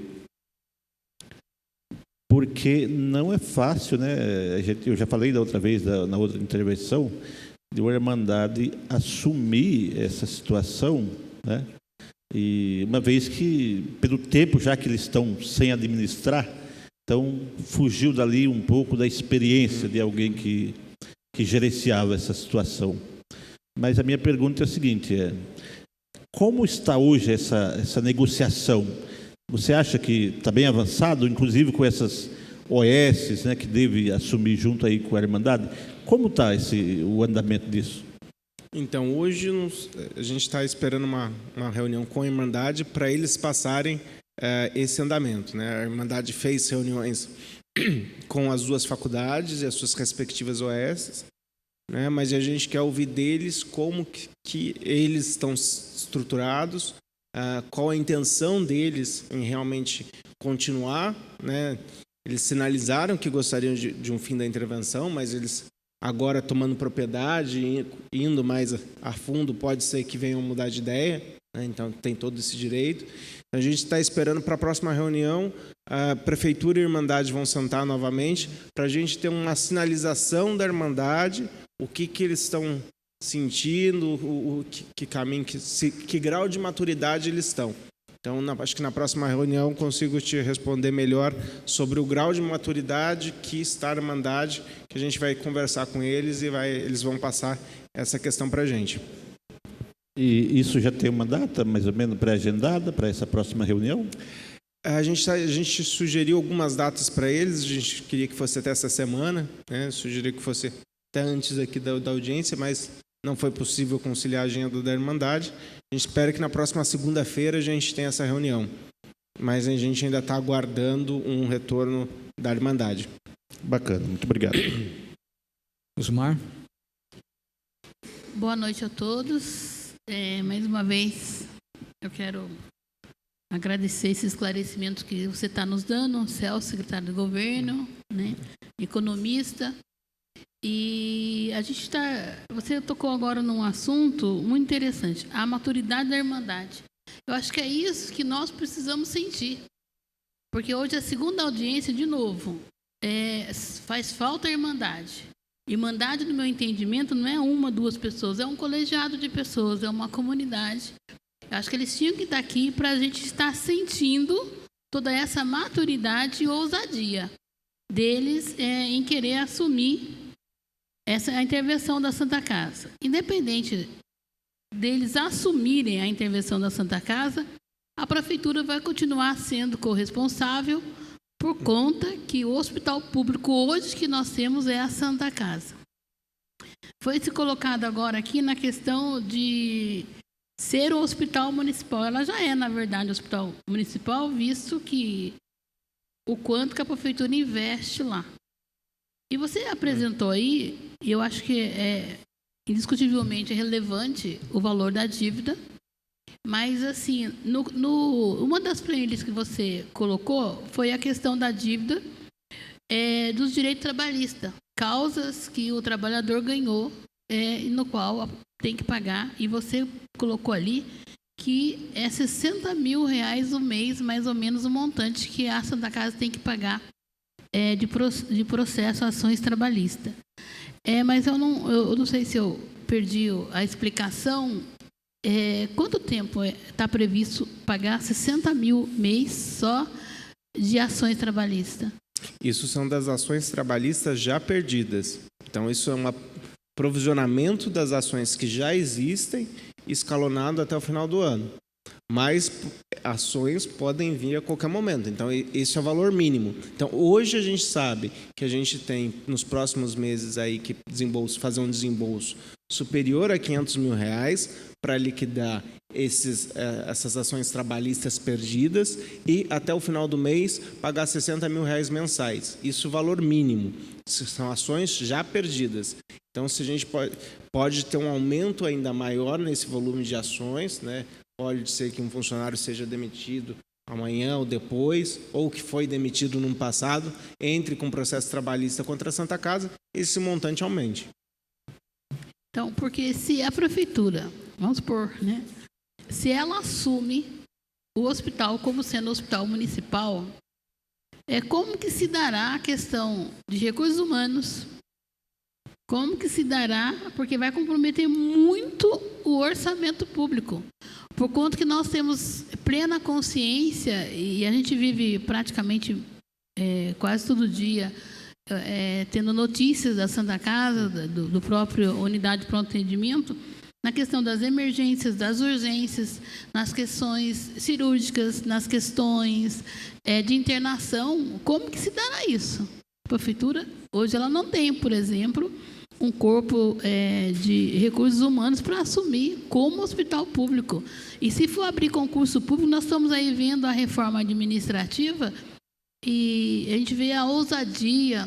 porque não é fácil, né? Eu já falei da outra vez, na outra intervenção, de uma Irmandade assumir essa situação, né? E uma vez que, pelo tempo já que eles estão sem administrar, então fugiu dali um pouco da experiência de alguém que gerenciava essa situação. Mas a minha pergunta é a seguinte: como está hoje essa negociação? Você acha que está bem avançado, inclusive com essas OS, né, que deve assumir junto aí com a Irmandade? Como está o andamento disso? Então, hoje a gente está esperando uma reunião com a Irmandade para eles passarem esse andamento, né? A Irmandade fez reuniões com as duas faculdades e as suas respectivas OS, né? Mas a gente quer ouvir deles como que eles estão estruturados, qual a intenção deles em realmente continuar, né? Eles sinalizaram que gostariam de um fim da intervenção, mas eles agora tomando propriedade, indo mais a fundo, pode ser que venham mudar de ideia, né? Então tem todo esse direito. Então, a gente está esperando para a próxima reunião, a Prefeitura e a Irmandade vão sentar novamente para a gente ter uma sinalização da Irmandade, o que eles estão sentindo, que caminho, que grau de maturidade eles estão. Então, acho que na próxima reunião consigo te responder melhor sobre o grau de maturidade que está a Irmandade, que a gente vai conversar com eles e eles vão passar essa questão para a gente. E isso já tem uma data, mais ou menos, pré-agendada para essa próxima reunião? A gente sugeriu algumas datas para eles, a gente queria que fosse até essa semana, né? Sugeriu que fosse até antes aqui da audiência, mas não foi possível conciliar a agenda da Irmandade. A gente espera que na próxima segunda-feira a gente tenha essa reunião, mas a gente ainda está aguardando um retorno da Irmandade. Bacana, muito obrigado. Osmar? Boa noite a todos. Mais uma vez, eu quero agradecer esse esclarecimento que você está nos dando, Celso, secretário do Governo, né, economista. E a gente você tocou agora num assunto muito interessante, a maturidade da Irmandade. Eu acho que é isso que nós precisamos sentir. Porque hoje a segunda audiência, de novo, faz falta a Irmandade. Irmandade, no meu entendimento, não é uma, duas pessoas, é um colegiado de pessoas, é uma comunidade. Eu acho que eles tinham que estar aqui para a gente estar sentindo toda essa maturidade e ousadia deles em querer assumir a intervenção da Santa Casa. Independente deles assumirem a intervenção da Santa Casa, a Prefeitura vai continuar sendo corresponsável por conta que o hospital público hoje que nós temos é a Santa Casa. foi se colocado agora aqui na questão de ser o hospital municipal. Ela já é, na verdade, hospital municipal, visto que o quanto que a prefeitura investe lá. E você apresentou aí, e eu acho que indiscutivelmente é relevante o valor da dívida, mas, assim, uma das planilhas que você colocou foi a questão da dívida dos direitos trabalhistas, causas que o trabalhador ganhou, no qual tem que pagar, e você colocou ali que é R$60 mil no mês, mais ou menos, o montante que a Santa Casa tem que pagar de processo ações trabalhistas. Mas eu não sei se eu perdi a explicação. Quanto tempo está previsto pagar R$60 mil mês só de ações trabalhistas? Isso são das ações trabalhistas já perdidas. Então, isso é um provisionamento das ações que já existem, escalonado até o final do ano. Mas ações podem vir a qualquer momento. Então, esse é o valor mínimo. Então, hoje a gente sabe que a gente tem, nos próximos meses, aí, que fazer um desembolso superior a R$500 mil para liquidar essas ações trabalhistas perdidas e, até o final do mês, pagar R$60 mil mensais. Isso é o valor mínimo. São ações já perdidas. Então, se a gente pode ter um aumento ainda maior nesse volume de ações, né? Pode ser que um funcionário seja demitido amanhã ou depois, ou que foi demitido no passado, entre com processo trabalhista contra a Santa Casa, esse montante aumente. Então, porque se a prefeitura, vamos supor, né, se ela assume o hospital como sendo um hospital municipal, como que se dará a questão de recursos humanos? Como que se dará? Porque vai comprometer muito o orçamento público. Por conta que nós temos plena consciência, e a gente vive praticamente quase todo dia tendo notícias da Santa Casa, do próprio unidade de pronto atendimento, na questão das emergências, das urgências, nas questões cirúrgicas, nas questões de internação. Como que se dará isso? A prefeitura, hoje, ela não tem, por exemplo, um corpo de recursos humanos para assumir como hospital público. E se for abrir concurso público, nós estamos aí vendo a reforma administrativa e a gente vê a ousadia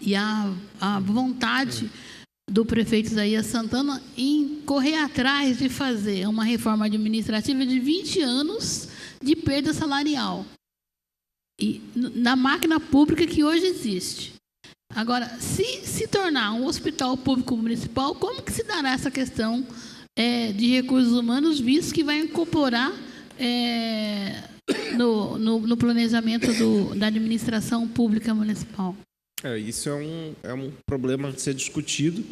e a vontade do prefeito Isaías Santana em correr atrás de fazer uma reforma administrativa de 20 anos de perda salarial. E na máquina pública que hoje existe. Agora, se tornar um hospital público municipal, como que se dará essa questão de recursos humanos, visto que vai incorporar no planejamento da administração pública municipal? Isso é um problema a ser discutido,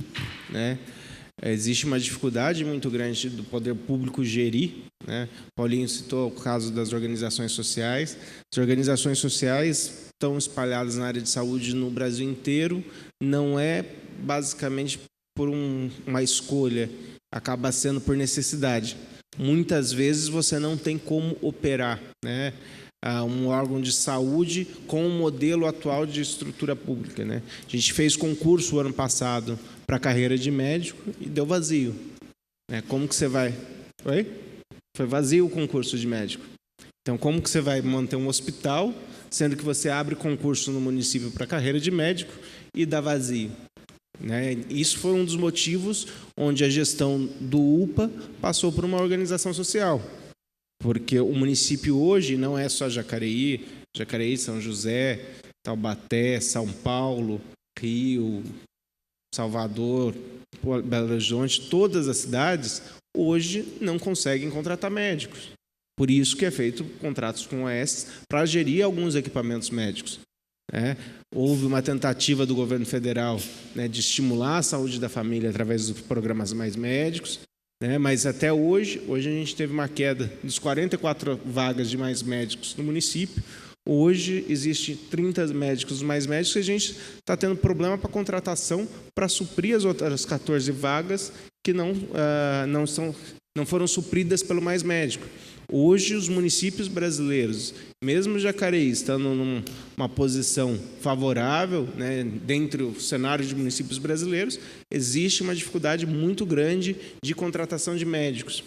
né? Existe uma dificuldade muito grande do poder público gerir, né? Paulinho citou o caso das organizações sociais. As organizações sociais estão espalhadas na área de saúde no Brasil inteiro. Não é basicamente por uma escolha, acaba sendo por necessidade. Muitas vezes você não tem como operar, né, um órgão de saúde com o modelo atual de estrutura pública, né? A gente fez concurso o ano passado para a carreira de médico e deu vazio, né? Como que você vai... Oi? Foi vazio o concurso de médico. Então, como que você vai manter um hospital, sendo que você abre concurso no município para a carreira de médico e dá vazio? Né? Isso foi um dos motivos onde a gestão do UPA passou por uma organização social. Porque o município hoje não é só Jacareí, São José, Taubaté, São Paulo, Rio, Salvador, Belo Horizonte, todas as cidades hoje não conseguem contratar médicos. Por isso que é feito contratos com a OAS para gerir alguns equipamentos médicos. Houve uma tentativa do governo federal, né, de estimular a saúde da família através dos programas Mais Médicos, né, mas até hoje a gente teve uma queda dos 44 vagas de Mais Médicos no município. Hoje existe 30 médicos mais médicos e a gente está tendo problema para contratação para suprir as outras 14 vagas que não foram supridas pelo Mais Médico. Hoje, os municípios brasileiros, mesmo Jacareí estando numa posição favorável, né, dentro do cenário de municípios brasileiros, existe uma dificuldade muito grande de contratação de médicos.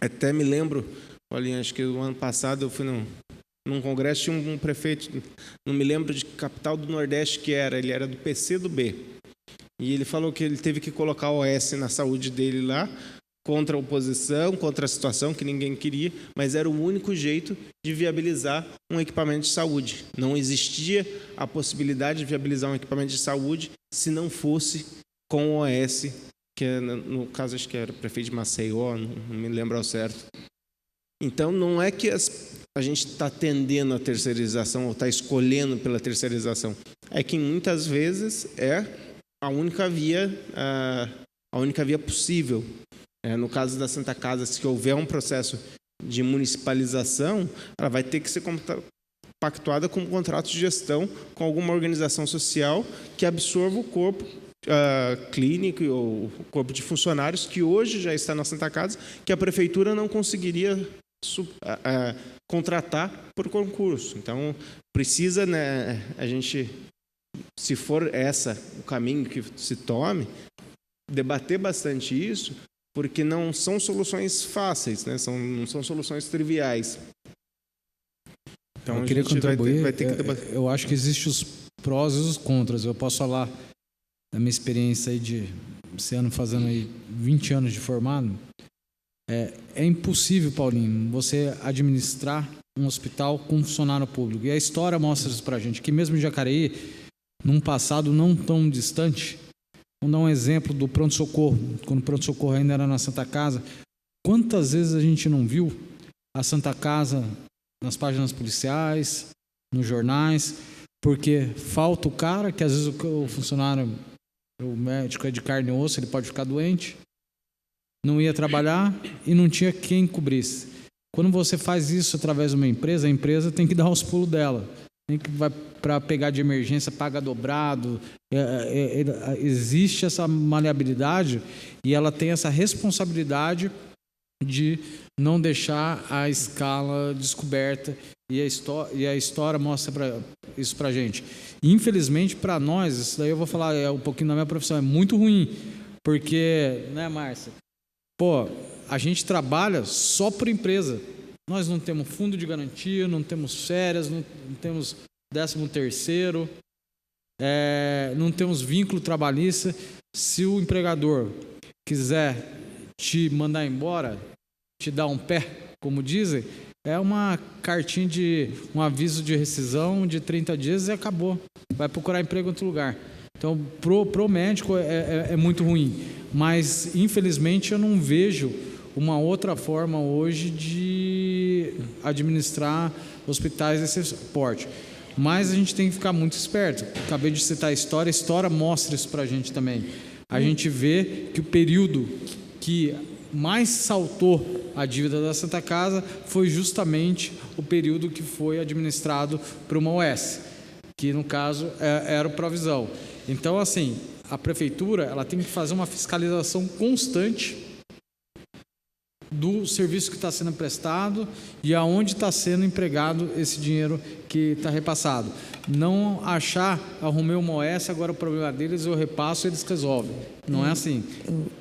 Até me lembro, olha, acho que no ano passado eu fui num congresso, tinha um prefeito, não me lembro de que capital do Nordeste que era, ele era do PCdoB. E ele falou que ele teve que colocar o OS na saúde dele lá, contra a oposição, contra a situação que ninguém queria, mas era o único jeito de viabilizar um equipamento de saúde. Não existia a possibilidade de viabilizar um equipamento de saúde se não fosse com o OS, que no caso acho que era o prefeito de Maceió, não me lembro ao certo. Então não é que a gente está tendendo a terceirização ou está escolhendo pela terceirização, é que muitas vezes é a única via possível. No caso da Santa Casa, se houver um processo de municipalização, ela vai ter que ser pactuada com um contrato de gestão com alguma organização social que absorva o corpo clínico ou o corpo de funcionários que hoje já está na Santa Casa, que a prefeitura não conseguiria contratar por concurso. Então, precisa, né, a gente, se for o caminho que se tome, debater bastante isso, porque não são soluções fáceis, né? Não são soluções triviais. Então, eu queria contribuir. Vai ter que debater. Eu acho que existem os prós e os contras. Eu posso falar da minha experiência aí de esse ano fazendo aí 20 anos de formado. É impossível, Paulinho, você administrar um hospital com funcionário público. E a história mostra isso para a gente, que mesmo em Jacareí, num passado não tão distante, vamos dar um exemplo do pronto-socorro, quando o pronto-socorro ainda era na Santa Casa. Quantas vezes a gente não viu a Santa Casa nas páginas policiais, nos jornais, porque falta o cara, que às vezes o funcionário, o médico é de carne e osso, ele pode ficar doente, não ia trabalhar e não tinha quem cobrisse. Quando você faz isso através de uma empresa, a empresa tem que dar os pulos dela. Tem que vai para pegar de emergência, paga dobrado. Existe essa maleabilidade e ela tem essa responsabilidade de não deixar a escala descoberta, e a história mostra isso para a gente. Infelizmente, para nós, isso daí eu vou falar um pouquinho da minha profissão, é muito ruim, porque, né, Márcia? A gente trabalha só por empresa. Nós não temos fundo de garantia, não temos férias, não temos 13º, não temos vínculo trabalhista. Se o empregador quiser te mandar embora, te dar um pé, como dizem, é uma cartinha um aviso de rescisão de 30 dias e acabou. Vai procurar emprego em outro lugar. Então, pro médico é muito ruim. Mas, infelizmente, eu não vejo uma outra forma hoje de administrar hospitais desse porte. Mas a gente tem que ficar muito esperto. Acabei de citar a história mostra isso para a gente também. A gente vê que o período que mais saltou a dívida da Santa Casa foi justamente o período que foi administrado por uma OS, que no caso era o Provisão. Então, assim, a prefeitura ela tem que fazer uma fiscalização constante do serviço que está sendo prestado e aonde está sendo empregado esse dinheiro que está repassado. Não achar, arrumei uma OS, agora o problema deles eu repasso e eles resolvem. Não é assim.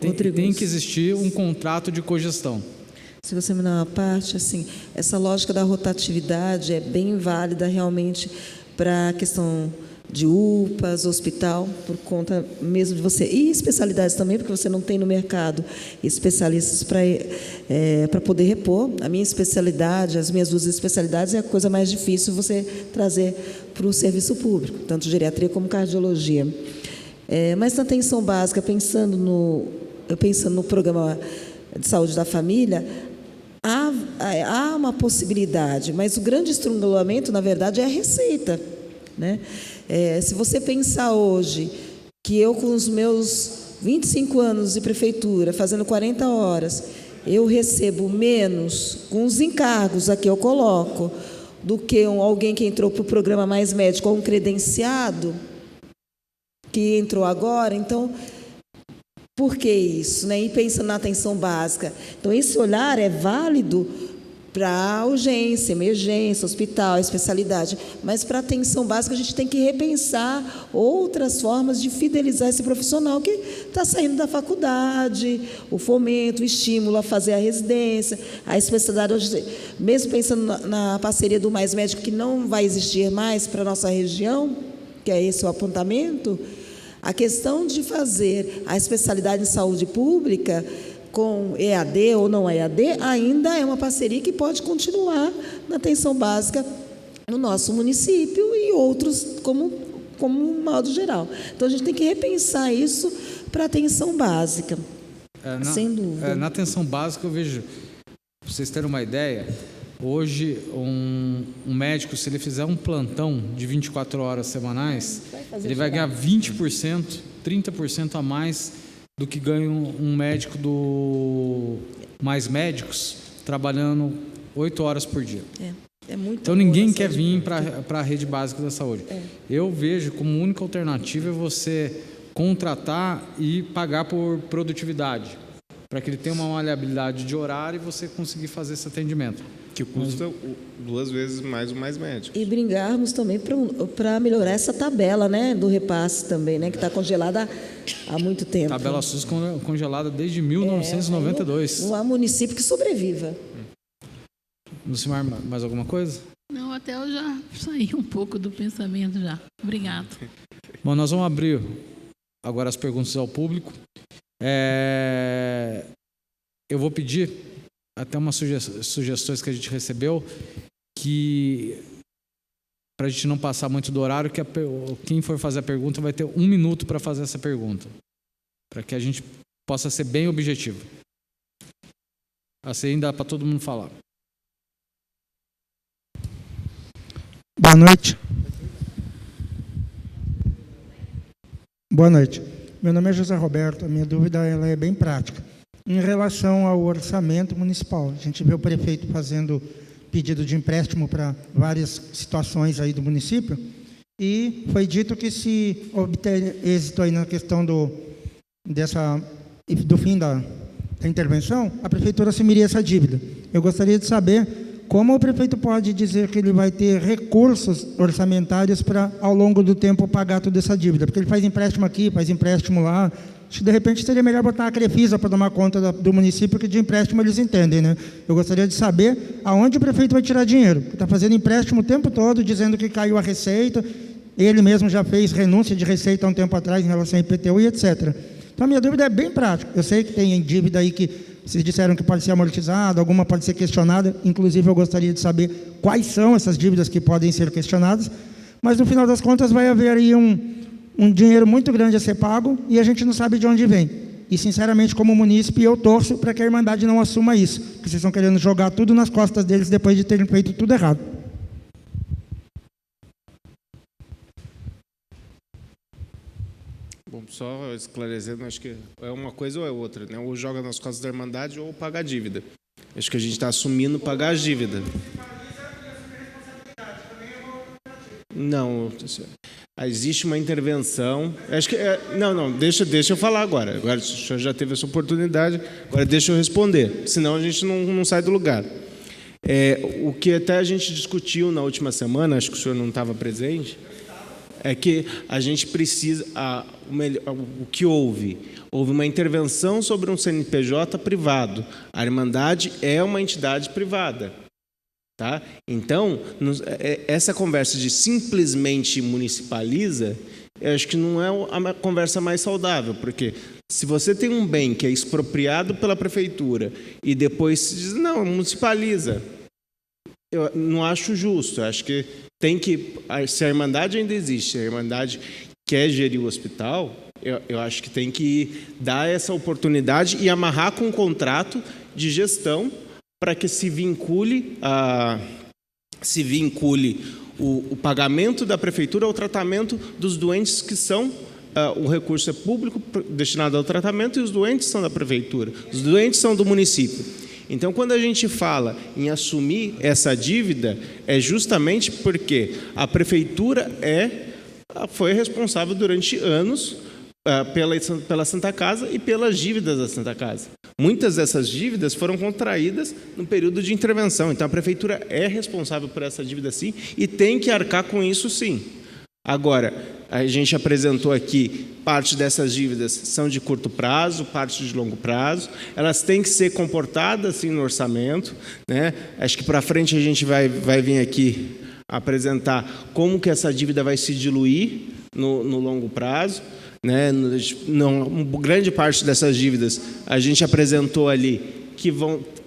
Tem que existir um contrato de cogestão. Se você me dá uma parte, assim, essa lógica da rotatividade é bem válida realmente para a questão de UPAs, hospital, por conta mesmo de você. E especialidades também, porque você não tem no mercado especialistas para poder repor. A minha especialidade, as minhas duas especialidades, é a coisa mais difícil você trazer para o serviço público, tanto geriatria como cardiologia. Mas na atenção básica, pensando no programa de saúde da família, há uma possibilidade, mas o grande estrangulamento, na verdade, é a receita, né? Se você pensar hoje que eu, com os meus 25 anos de prefeitura, fazendo 40 horas, eu recebo menos, com os encargos aqui eu coloco, do que alguém que entrou para o programa Mais Médico, ou um credenciado que entrou agora. Então, por que isso, né? E pensando na atenção básica. Então, esse olhar é válido para urgência, emergência, hospital, especialidade. Mas para atenção básica, a gente tem que repensar outras formas de fidelizar esse profissional que está saindo da faculdade, o fomento, o estímulo a fazer a residência, a especialidade. Hoje, mesmo pensando na parceria do Mais Médico, que não vai existir mais para a nossa região, que é esse o apontamento, a questão de fazer a especialidade em saúde pública com EAD ou não EAD, ainda é uma parceria que pode continuar na atenção básica no nosso município e outros como modo geral. Então, a gente tem que repensar isso para a atenção básica, sem dúvida. Na atenção básica, eu vejo, para vocês terem uma ideia, hoje, um médico, se ele fizer um plantão de 24 horas semanais, ele vai ganhar 20%, 30% a mais do que ganha um médico do Mais Médicos, trabalhando 8 horas por dia. É muito então, ninguém quer vir para a rede básica da saúde. Eu vejo como única alternativa você contratar e pagar por produtividade, para que ele tenha uma maleabilidade de horário e você conseguir fazer esse atendimento. Que custa 2 vezes mais o Mais Médico. E brigarmos também para melhorar essa tabela, né, do repasse também, né, que está congelada há muito tempo. Tabela SUS congelada desde 1992. Não há município que sobreviva. Lucimar, mais alguma coisa? Não, até eu já saí um pouco do pensamento já. Obrigado. Bom, nós vamos abrir agora as perguntas ao público. Eu vou pedir até umas sugestões que a gente recebeu, que para a gente não passar muito do horário, que quem for fazer a pergunta vai ter 1 minuto para fazer essa pergunta, para que a gente possa ser bem objetivo. Assim dá para todo mundo falar. Boa noite. Boa noite. Meu nome é José Roberto. A minha dúvida ela é bem prática. Em relação ao orçamento municipal, a gente vê o prefeito fazendo pedido de empréstimo para várias situações aí do município e foi dito que se obter êxito aí na questão do fim da intervenção, a prefeitura assumiria essa dívida. Eu gostaria de saber como o prefeito pode dizer que ele vai ter recursos orçamentários para, ao longo do tempo, pagar toda essa dívida, porque ele faz empréstimo aqui, faz empréstimo lá. Acho que, de repente, seria melhor botar a Crefisa para tomar conta do município, que de empréstimo eles entendem, né? Eu gostaria de saber aonde o prefeito vai tirar dinheiro. Está fazendo empréstimo o tempo todo, dizendo que caiu a receita. Ele mesmo já fez renúncia de receita há um tempo atrás em relação ao IPTU e etc. Então, a minha dúvida é bem prática. Eu sei que tem dívida aí que vocês disseram que pode ser amortizada, alguma pode ser questionada. Inclusive, eu gostaria de saber quais são essas dívidas que podem ser questionadas. Mas, no final das contas, vai haver aí um dinheiro muito grande a ser pago e a gente não sabe de onde vem. E, sinceramente, como munícipe, eu torço para que a Irmandade não assuma isso, porque vocês estão querendo jogar tudo nas costas deles depois de terem feito tudo errado. Bom, só esclarecendo, acho que é uma coisa ou é outra, né? Ou joga nas costas da Irmandade ou paga a dívida. Acho que a gente está assumindo pagar a dívida. Não, existe uma intervenção. Acho que deixa eu falar agora. Agora o senhor já teve essa oportunidade. Agora deixa eu responder. Senão a gente não sai do lugar. O que até a gente discutiu na última semana, acho que o senhor não estava presente, é que a gente precisa. O que houve? Houve uma intervenção sobre um CNPJ privado. A Irmandade é uma entidade privada. Tá? Então, essa conversa de simplesmente municipaliza, eu acho que não é a conversa mais saudável, porque se você tem um bem que é expropriado pela prefeitura e depois se diz, não, municipaliza, eu não acho justo. Eu acho que tem que, se a Irmandade ainda existe, a Irmandade quer gerir o hospital, eu acho que tem que dar essa oportunidade e amarrar com um contrato de gestão para que se vincule o pagamento da prefeitura ao tratamento dos doentes que são, o recurso é público destinado ao tratamento e os doentes são da prefeitura, os doentes são do município. Então, quando a gente fala em assumir essa dívida, é justamente porque a prefeitura foi responsável durante anos pela Santa Casa e pelas dívidas da Santa Casa. Muitas dessas dívidas foram contraídas no período de intervenção. Então, a Prefeitura é responsável por essa dívida, sim, e tem que arcar com isso, sim. Agora, a gente apresentou aqui, parte dessas dívidas são de curto prazo, parte de longo prazo. Elas têm que ser comportadas, sim, no orçamento, né? Acho que para frente a gente vai vir aqui apresentar como que essa dívida vai se diluir no longo prazo, né? Grande parte dessas dívidas a gente apresentou ali que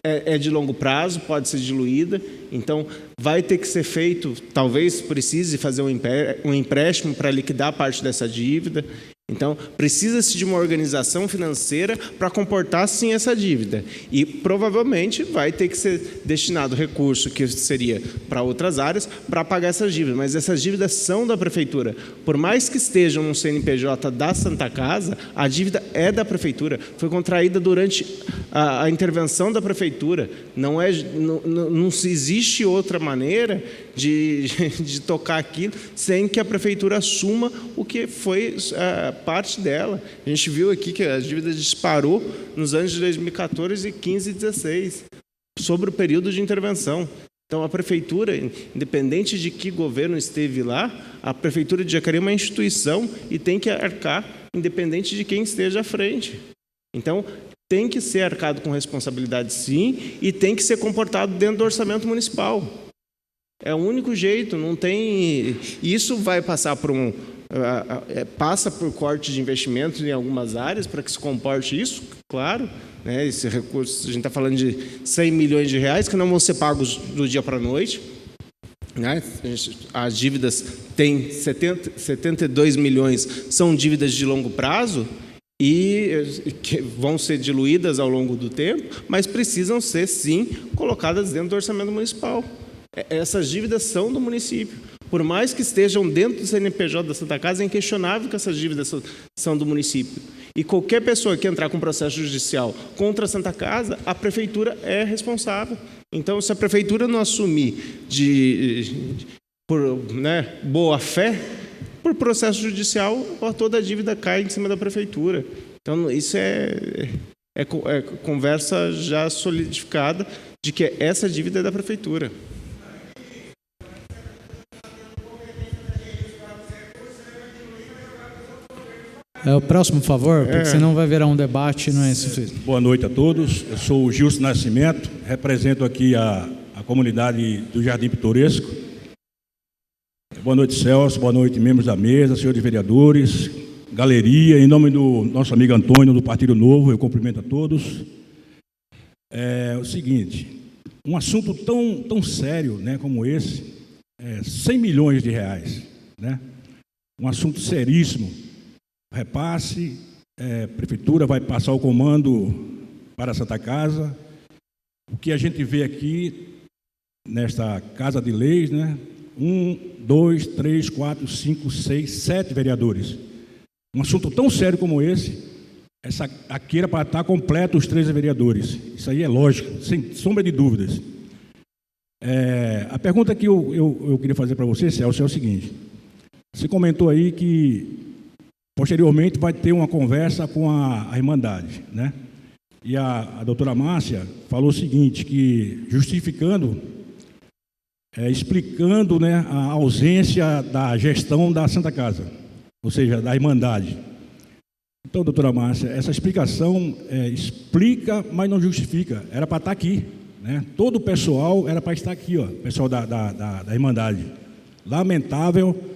é de longo prazo, pode ser diluída, então vai ter que ser feito, talvez precise fazer um empréstimo para liquidar parte dessa dívida. Então, precisa-se de uma organização financeira para comportar, sim, essa dívida. E, provavelmente, vai ter que ser destinado recurso, que seria para outras áreas, para pagar essas dívidas. Mas essas dívidas são da Prefeitura. Por mais que estejam no CNPJ da Santa Casa, a dívida é da Prefeitura. Foi contraída durante a intervenção da Prefeitura. Não se existe outra maneira de tocar aquilo sem que a Prefeitura assuma o que foi parte dela. A gente viu aqui que a dívida disparou nos anos de 2014, 15 e 16, sobre o período de intervenção. Então, a Prefeitura, independente de que governo esteve lá, a Prefeitura de Jacareí é uma instituição e tem que arcar, independente de quem esteja à frente. Então, tem que ser arcado com responsabilidade, sim, e tem que ser comportado dentro do orçamento municipal. É o único jeito, não tem... Isso vai passar por passa por corte de investimentos em algumas áreas para que se comporte isso, claro, né? Esse recurso, a gente está falando de 100 milhões de reais que não vão ser pagos do dia para a noite, né? As dívidas têm 72 milhões, são dívidas de longo prazo e que vão ser diluídas ao longo do tempo, mas precisam ser, sim, colocadas dentro do orçamento municipal. Essas dívidas são do município. Por mais que estejam dentro do CNPJ da Santa Casa, é inquestionável que essas dívidas são do município. E qualquer pessoa que entrar com processo judicial contra a Santa Casa, a Prefeitura é responsável. Então, se a Prefeitura não assumir por boa fé, por processo judicial, toda a dívida cai em cima da Prefeitura. Então, isso é conversa já solidificada de que essa dívida é da Prefeitura. É o próximo, por favor, porque senão vai virar um debate, não é isso? Boa noite a todos. Eu sou o Gilson Nascimento, represento aqui a comunidade do Jardim Pitoresco. Boa noite, Celso. Boa noite, membros da mesa, senhores vereadores, galeria. Em nome do nosso amigo Antônio, do Partido Novo, eu cumprimento a todos. É o seguinte, um assunto tão sério, né, como esse, 100 milhões de reais, né? Um assunto seríssimo. Repasse, a Prefeitura vai passar o comando para a Santa Casa. O que a gente vê aqui, nesta Casa de Leis, né? 1, 2, 3, 4, 5, 6, 7 vereadores. Um assunto tão sério como esse, aqui era para estar completo os 13 vereadores. Isso aí é lógico, sem sombra de dúvidas. A pergunta que eu queria fazer para você, Celso, é o seguinte. Você comentou aí que posteriormente vai ter uma conversa com a Irmandade, né? E a doutora Márcia falou o seguinte, que justificando, explicando, né, a ausência da gestão da Santa Casa, ou seja, da Irmandade. Então, doutora Márcia, essa explicação explica, mas não justifica. Era para estar aqui, né? Todo o pessoal era para estar aqui, ó, pessoal da Irmandade. Lamentável,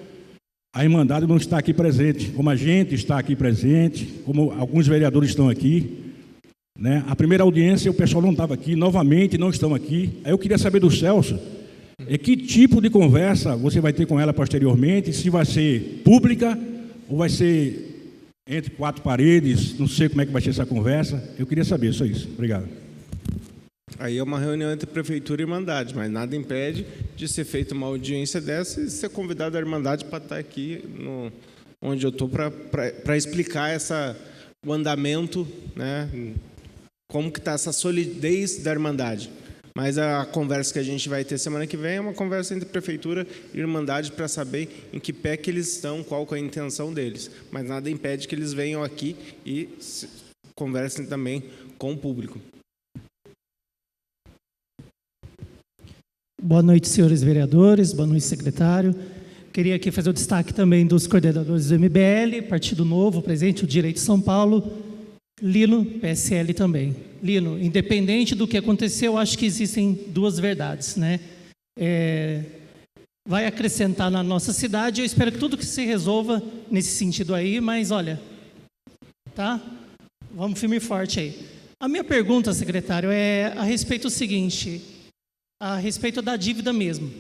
a Irmandade não está aqui presente, como a gente está aqui presente, como alguns vereadores estão aqui, né? A primeira audiência o pessoal não estava aqui, novamente não estão aqui. Aí eu queria saber do Celso, que tipo de conversa você vai ter com ela posteriormente, se vai ser pública ou vai ser entre 4 paredes, não sei como é que vai ser essa conversa. Eu queria saber, só isso. Obrigado. Aí é uma reunião entre Prefeitura e Irmandade, mas nada impede de ser feita uma audiência dessa e ser convidado a Irmandade para estar aqui onde eu estou para explicar o andamento, né, como que está essa solidez da Irmandade. Mas a conversa que a gente vai ter semana que vem é uma conversa entre Prefeitura e Irmandade para saber em que pé que eles estão, qual que é a intenção deles. Mas nada impede que eles venham aqui e conversem também com o público. Boa noite, senhores vereadores, boa noite, secretário. Queria aqui fazer o destaque também dos coordenadores do MBL, Partido Novo, presente, o Direito de São Paulo, Lino, PSL também. Lino, independente do que aconteceu, acho que existem duas verdades, né? Vai acrescentar na nossa cidade, eu espero que tudo que se resolva nesse sentido aí, mas olha, tá? Vamos firme e forte aí. A minha pergunta, secretário, é a respeito do seguinte, a respeito da dívida mesmo.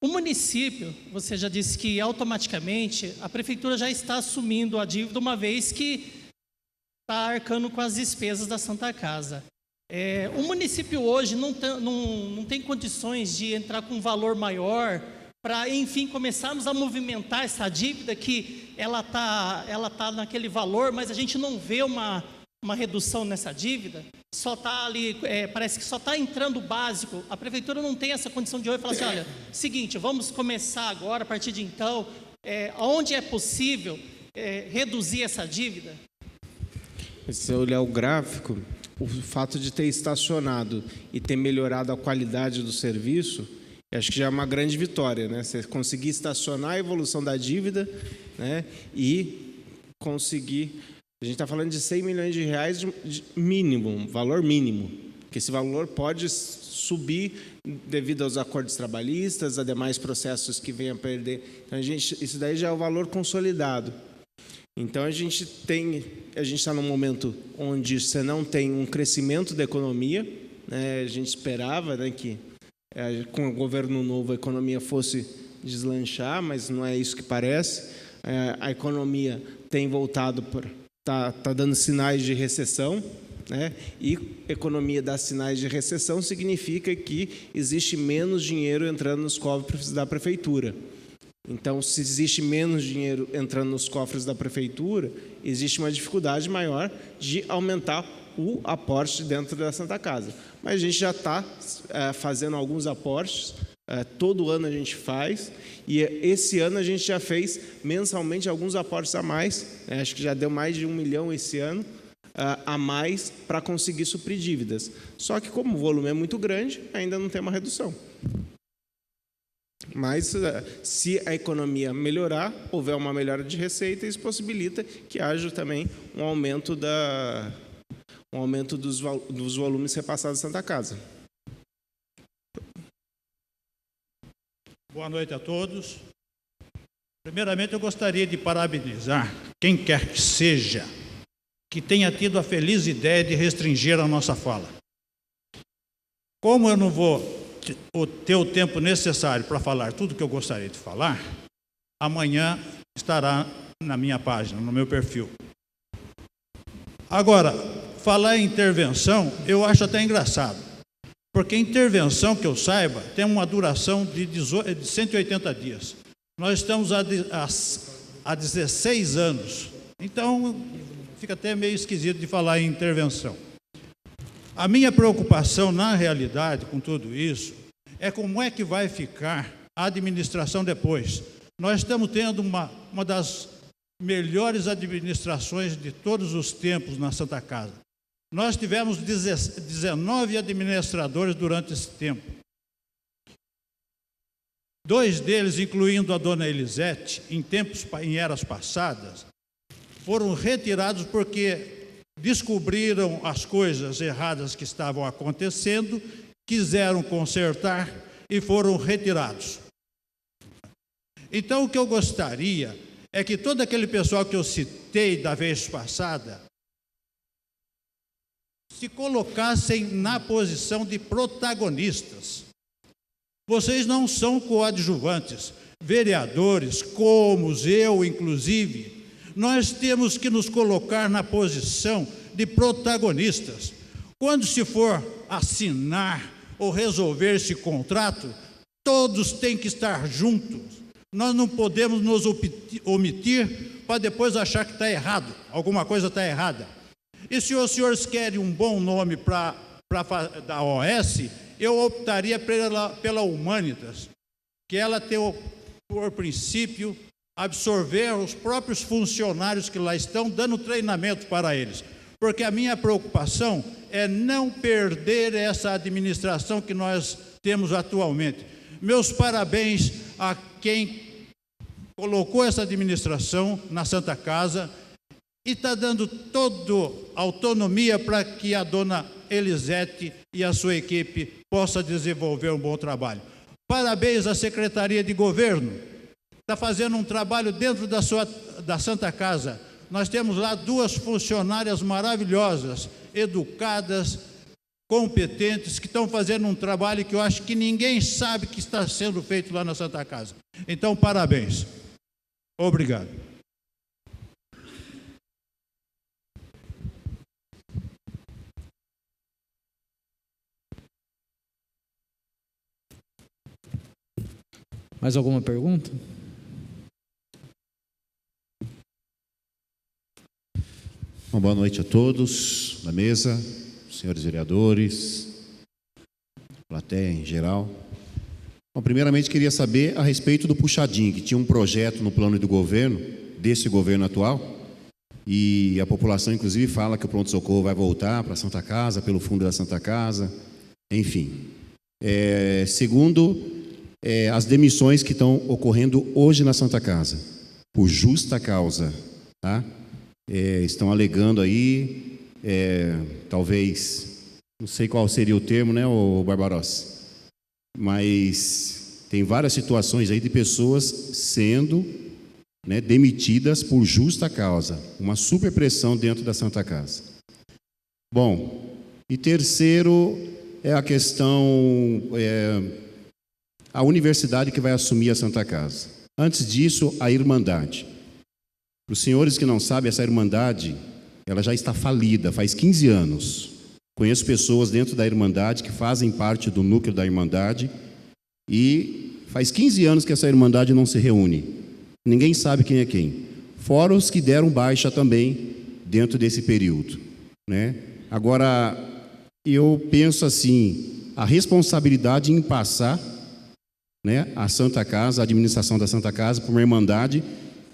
O município, você já disse que automaticamente a prefeitura já está assumindo a dívida, uma vez que está arcando com as despesas da Santa Casa. O município hoje não tem condições de entrar com um valor maior para, enfim, começarmos a movimentar essa dívida, que ela tá naquele valor, mas a gente não vê uma redução nessa dívida, só está ali, parece que só está entrando o básico. A prefeitura não tem essa condição de hoje falar assim, olha, seguinte, vamos começar agora, a partir de então, onde é possível reduzir essa dívida? Se você olhar o gráfico, o fato de ter estacionado e ter melhorado a qualidade do serviço, acho que já é uma grande vitória, né? Você conseguir estacionar a evolução da dívida, né? E conseguir... A gente está falando de 100 milhões de reais de mínimo, um valor mínimo, que esse valor pode subir devido aos acordos trabalhistas, a demais processos que venham a perder. Então, isso daí já é o valor consolidado. Então, a gente está num momento onde você não tem um crescimento da economia, né? A gente esperava, né, que com o governo novo a economia fosse deslanchar, mas não é isso que parece. A economia tem voltado para... Está dando sinais de recessão, né? E economia dá sinais de recessão significa que existe menos dinheiro entrando nos cofres da prefeitura. Então, se existe menos dinheiro entrando nos cofres da prefeitura, existe uma dificuldade maior de aumentar o aporte dentro da Santa Casa. Mas a gente já está fazendo alguns aportes, todo ano a gente faz, e esse ano a gente já fez mensalmente alguns aportes a mais, acho que já deu mais de 1 milhão esse ano, a mais para conseguir suprir dívidas. Só que como o volume é muito grande, ainda não tem uma redução. Mas se a economia melhorar, houver uma melhora de receita, isso possibilita que haja também um aumento dos volumes repassados à Santa Casa. Boa noite a todos. Primeiramente, eu gostaria de parabenizar quem quer que seja que tenha tido a feliz ideia de restringir a nossa fala. Como eu não vou ter o tempo necessário para falar tudo que eu gostaria de falar, amanhã estará na minha página, no meu perfil. Agora, falar em intervenção, eu acho até engraçado. Porque a intervenção, que eu saiba, tem uma duração de 180 dias. Nós estamos há 16 anos. Então, fica até meio esquisito de falar em intervenção. A minha preocupação, na realidade, com tudo isso, é como é que vai ficar a administração depois. Nós estamos tendo uma das melhores administrações de todos os tempos na Santa Casa. Nós tivemos 19 administradores durante esse tempo. 2 deles, incluindo a dona Elisete, em eras passadas, foram retirados porque descobriram as coisas erradas que estavam acontecendo, quiseram consertar e foram retirados. Então, o que eu gostaria é que todo aquele pessoal que eu citei da vez passada se colocassem na posição de protagonistas. Vocês não são coadjuvantes, vereadores, como eu, inclusive. Nós temos que nos colocar na posição de protagonistas. Quando se for assinar ou resolver esse contrato, todos têm que estar juntos. Nós não podemos nos omitir para depois achar que está errado, alguma coisa está errada. E se os senhores querem um bom nome da OS, eu optaria pela Humanitas, que ela tem por princípio absorver os próprios funcionários que lá estão, dando treinamento para eles. porque a minha preocupação é não perder essa administração que nós temos atualmente. Meus parabéns a quem colocou essa administração na Santa Casa e está dando toda autonomia para que a dona Elisete e a sua equipe possa desenvolver um bom trabalho. Parabéns à Secretaria de Governo, está fazendo um trabalho dentro da Santa Casa. Nós temos lá 2 funcionárias maravilhosas, educadas, competentes, que estão fazendo um trabalho que eu acho que ninguém sabe que está sendo feito lá na Santa Casa. Então, parabéns. Obrigado. Mais alguma pergunta? Uma boa noite a todos da mesa, senhores vereadores, plateia em geral. Bom, primeiramente queria saber a respeito do puxadinho, que tinha um projeto no plano do governo, desse governo atual, e a população inclusive fala que o pronto-socorro vai voltar para a Santa Casa, pelo fundo da Santa Casa, enfim. Segundo, as demissões que estão ocorrendo hoje na Santa Casa, por justa causa, tá? Estão alegando aí, talvez, não sei qual seria o termo, né, o Barbarossa, mas tem várias situações aí de pessoas sendo, né, demitidas por justa causa, uma superpressão dentro da Santa Casa. Bom, e terceiro é a questão, a universidade que vai assumir a Santa Casa. Antes disso, a Irmandade. Para os senhores que não sabem, essa Irmandade, ela já está falida, faz 15 anos. Conheço pessoas dentro da Irmandade que fazem parte do núcleo da Irmandade e faz 15 anos que essa Irmandade não se reúne. Ninguém sabe quem é quem. Fora os que deram baixa também dentro desse período, né? Agora, eu penso assim, a responsabilidade em passar, né, a Santa Casa, a administração da Santa Casa, para uma Irmandade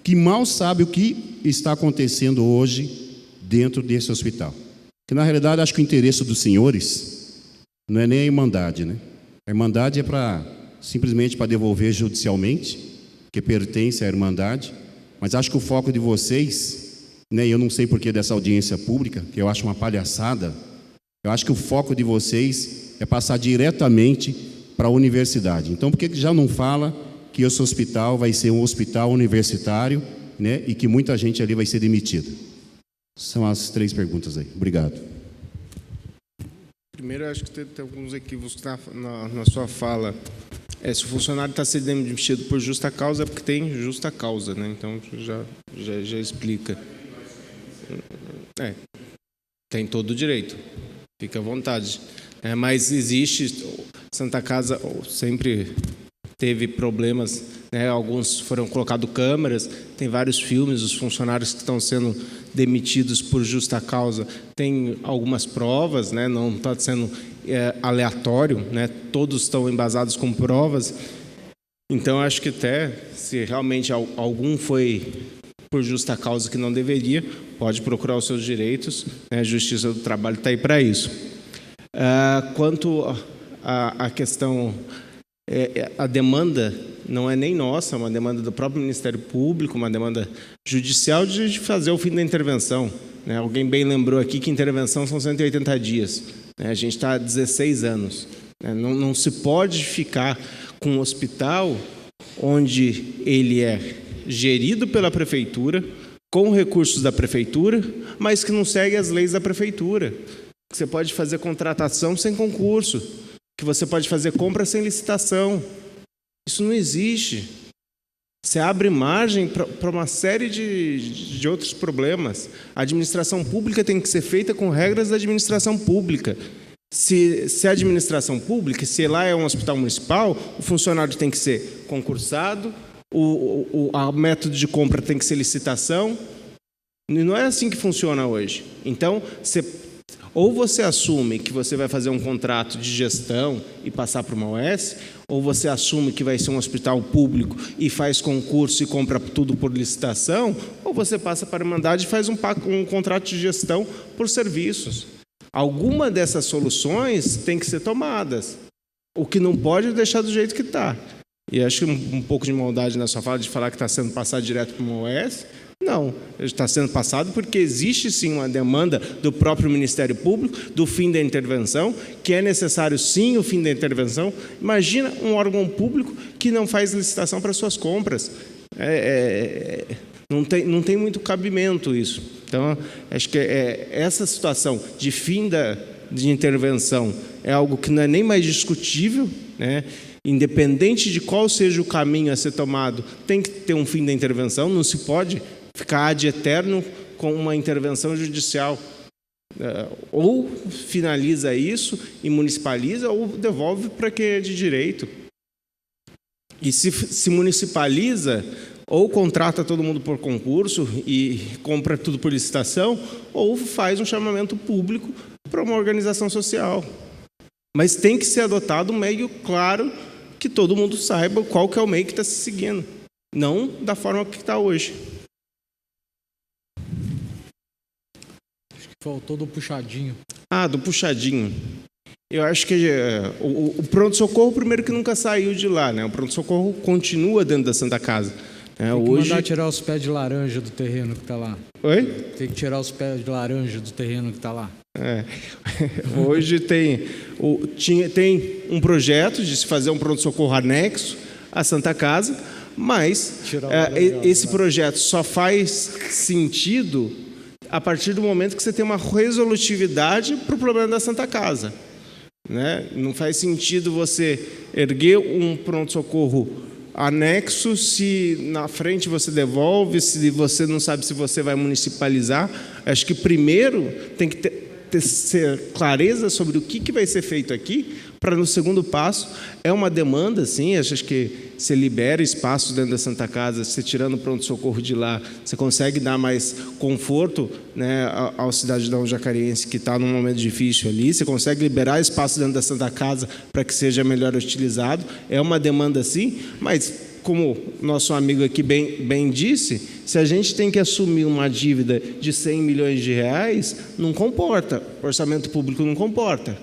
que mal sabe o que está acontecendo hoje dentro desse hospital. Que na realidade acho que o interesse dos senhores não é nem a Irmandade, né? A Irmandade é simplesmente para devolver judicialmente, que pertence à Irmandade, mas acho que o foco de vocês, né, eu não sei porquê dessa audiência pública, que eu acho uma palhaçada, eu acho que o foco de vocês é passar diretamente para a universidade. Então, por que já não fala que esse hospital vai ser um hospital universitário, né, e que muita gente ali vai ser demitida? São as 3 perguntas aí. Obrigado. Primeiro, eu acho que tem alguns equívocos na sua fala. Se o funcionário está sendo demitido por justa causa, é porque tem justa causa, né? Então, já explica. Tem todo o direito. Fica à vontade. Mas existe... Santa Casa sempre teve problemas, né? Alguns foram colocados câmeras, tem vários filmes, os funcionários que estão sendo demitidos por justa causa, tem algumas provas, né? Não está sendo aleatório, né? Todos estão embasados com provas. Então, acho que até, se realmente algum foi por justa causa que não deveria, pode procurar os seus direitos, né? A Justiça do Trabalho está aí para isso. Quanto a questão, a demanda não é nem nossa, é uma demanda do próprio Ministério Público, uma demanda judicial de fazer o fim da intervenção, né? Alguém bem lembrou aqui que intervenção são 180 dias, né? A gente está há 16 anos, né? Não se pode ficar com um hospital onde ele é gerido pela Prefeitura, com recursos da Prefeitura, mas que não segue as leis da Prefeitura. Que você pode fazer contratação sem concurso, que você pode fazer compra sem licitação. Isso não existe. Você abre margem para uma série de outros problemas. A administração pública tem que ser feita com regras da administração pública. Se a administração pública, se lá é um hospital municipal, o funcionário tem que ser concursado, o método de compra tem que ser licitação. E não é assim que funciona hoje. Então, ou você assume que você vai fazer um contrato de gestão e passar para uma OS, ou você assume que vai ser um hospital público e faz concurso e compra tudo por licitação, ou você passa para a Irmandade e faz um contrato de gestão por serviços. Alguma dessas soluções tem que ser tomadas. O que não pode é deixar do jeito que está. E acho que um pouco de maldade na sua fala de falar que está sendo passado direto para uma OS. Não, está sendo passado porque existe sim uma demanda do próprio Ministério Público do fim da intervenção, que é necessário sim o fim da intervenção. Imagina um órgão público que não faz licitação para suas compras. Não tem muito cabimento isso. Então, acho que essa situação de fim de intervenção é algo que não é nem mais discutível, né? Independente de qual seja o caminho a ser tomado, tem que ter um fim da intervenção, não se pode ficar ad eterno com uma intervenção judicial. Ou finaliza isso e municipaliza, ou devolve para quem é de direito. E se municipaliza, ou contrata todo mundo por concurso e compra tudo por licitação, ou faz um chamamento público para uma organização social. Mas tem que ser adotado um meio claro que todo mundo saiba qual que é o meio que está se seguindo, não da forma que está hoje. Acho que faltou do puxadinho. Do puxadinho. Eu acho que o pronto-socorro, primeiro que nunca saiu de lá, né? O pronto-socorro continua dentro da Santa Casa. Tem que mandar tirar os pés de laranja do terreno que está lá. Oi? Tem que tirar os pés de laranja do terreno que está lá. Hoje tem um projeto de se fazer um pronto-socorro anexo à Santa Casa, mas esse projeto só faz sentido a partir do momento que você tem uma resolutividade para o problema da Santa Casa, né? Não faz sentido você erguer um pronto-socorro anexo se na frente você devolve, se você não sabe se você vai municipalizar. Acho que primeiro tem que ter clareza sobre o que vai ser feito aqui, para no segundo passo, é uma demanda, sim, acho que você libera espaços dentro da Santa Casa, você tirando o pronto-socorro de lá, você consegue dar mais conforto, né, ao cidadão jacareense que está num momento difícil ali, você consegue liberar espaço dentro da Santa Casa para que seja melhor utilizado, é uma demanda, sim, mas como nosso amigo aqui bem disse, se a gente tem que assumir uma dívida de 100 milhões de reais, não comporta, o orçamento público não comporta.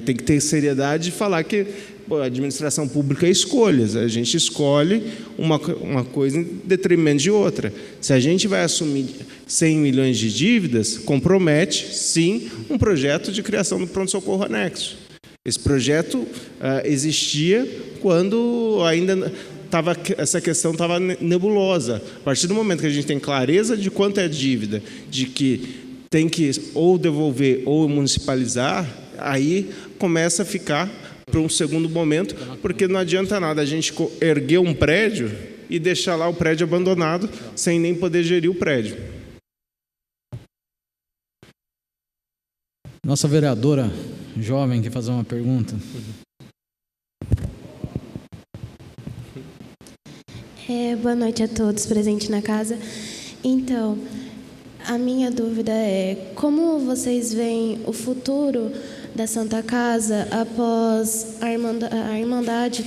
Tem que ter seriedade e falar que a administração pública é escolhas, a gente escolhe uma coisa em detrimento de outra. Se a gente vai assumir 100 milhões de dívidas, compromete, sim, um projeto de criação do pronto-socorro anexo. Esse projeto existia quando ainda essa questão estava nebulosa. A partir do momento que a gente tem clareza de quanto é dívida, de que tem que ou devolver ou municipalizar, aí começa a ficar para um segundo momento, porque não adianta nada a gente erguer um prédio e deixar lá o prédio abandonado sem nem poder gerir o prédio. Nossa vereadora jovem quer fazer uma pergunta. Boa noite a todos presentes na casa. Então, a minha dúvida é como vocês veem o futuro da Santa Casa após a Irmandade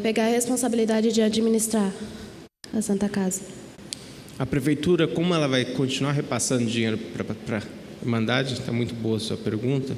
pegar a responsabilidade de administrar a Santa Casa? A Prefeitura, como ela vai continuar repassando dinheiro para a Irmandade, está muito boa a sua pergunta,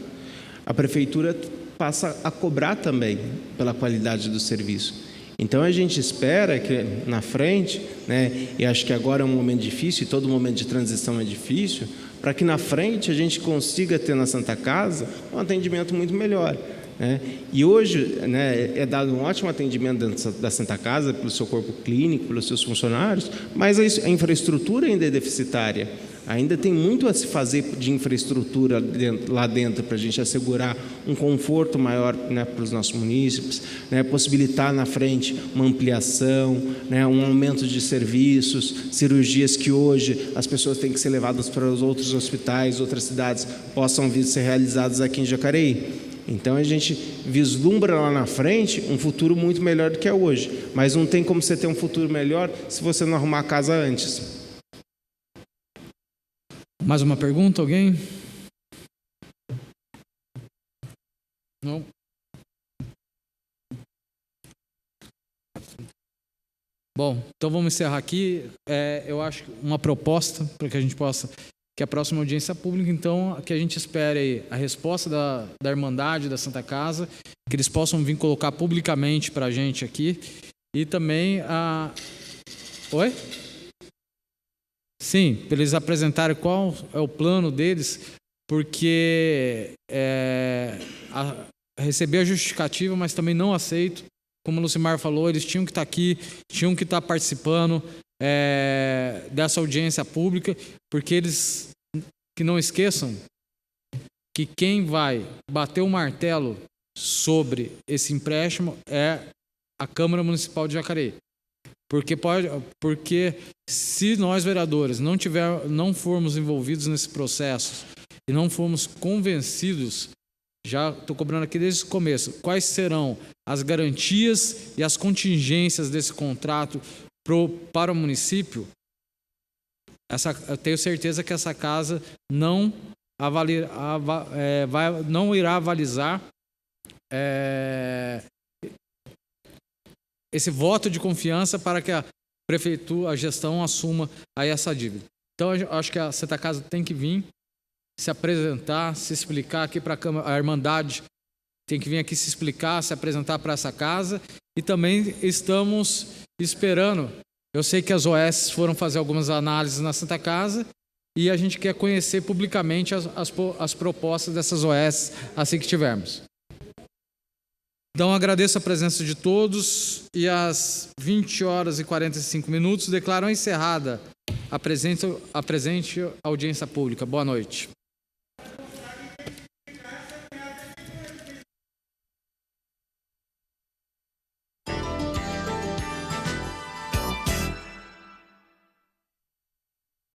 a Prefeitura passa a cobrar também pela qualidade do serviço. Então, a gente espera que na frente, né, e acho que agora é um momento difícil, e todo momento de transição é difícil, para que na frente a gente consiga ter na Santa Casa um atendimento muito melhor, né? E hoje, né, é dado um ótimo atendimento dentro da Santa Casa, pelo seu corpo clínico, pelos seus funcionários, mas a infraestrutura ainda é deficitária. Ainda tem muito a se fazer de infraestrutura lá dentro para a gente assegurar um conforto maior, né, para os nossos munícipes, né, possibilitar na frente uma ampliação, né, um aumento de serviços, cirurgias que hoje as pessoas têm que ser levadas para os outros hospitais, outras cidades, possam vir a ser realizadas aqui em Jacareí. Então, a gente vislumbra lá na frente um futuro muito melhor do que é hoje. Mas não tem como você ter um futuro melhor se você não arrumar a casa antes. Mais uma pergunta, alguém? Não? Bom, então vamos encerrar aqui. Eu acho uma proposta para que a gente possa, que a próxima audiência pública, então, que a gente espere aí a resposta da Irmandade, da Santa Casa, que eles possam vir colocar publicamente para a gente aqui, e também a... Oi? Sim, para eles apresentarem qual é o plano deles, porque receber a justificativa, mas também não aceito. Como o Lucimar falou, eles tinham que estar aqui, tinham que estar participando dessa audiência pública, porque eles que não esqueçam que quem vai bater o martelo sobre esse empréstimo é a Câmara Municipal de Jacareí. Porque se nós, vereadores, não formos envolvidos nesse processo e não formos convencidos, já estou cobrando aqui desde o começo, quais serão as garantias e as contingências desse contrato para o município, eu tenho certeza que essa casa não irá avalizar esse voto de confiança para que a prefeitura, a gestão, assuma aí essa dívida. Então, eu acho que a Santa Casa tem que vir se apresentar, se explicar aqui para a Irmandade, tem que vir aqui se explicar, se apresentar para essa casa, e também estamos esperando, eu sei que as OS foram fazer algumas análises na Santa Casa, e a gente quer conhecer publicamente as propostas dessas OS assim que tivermos. Então, agradeço a presença de todos, e às 20h45 declaro encerrada a presente audiência pública. Boa noite.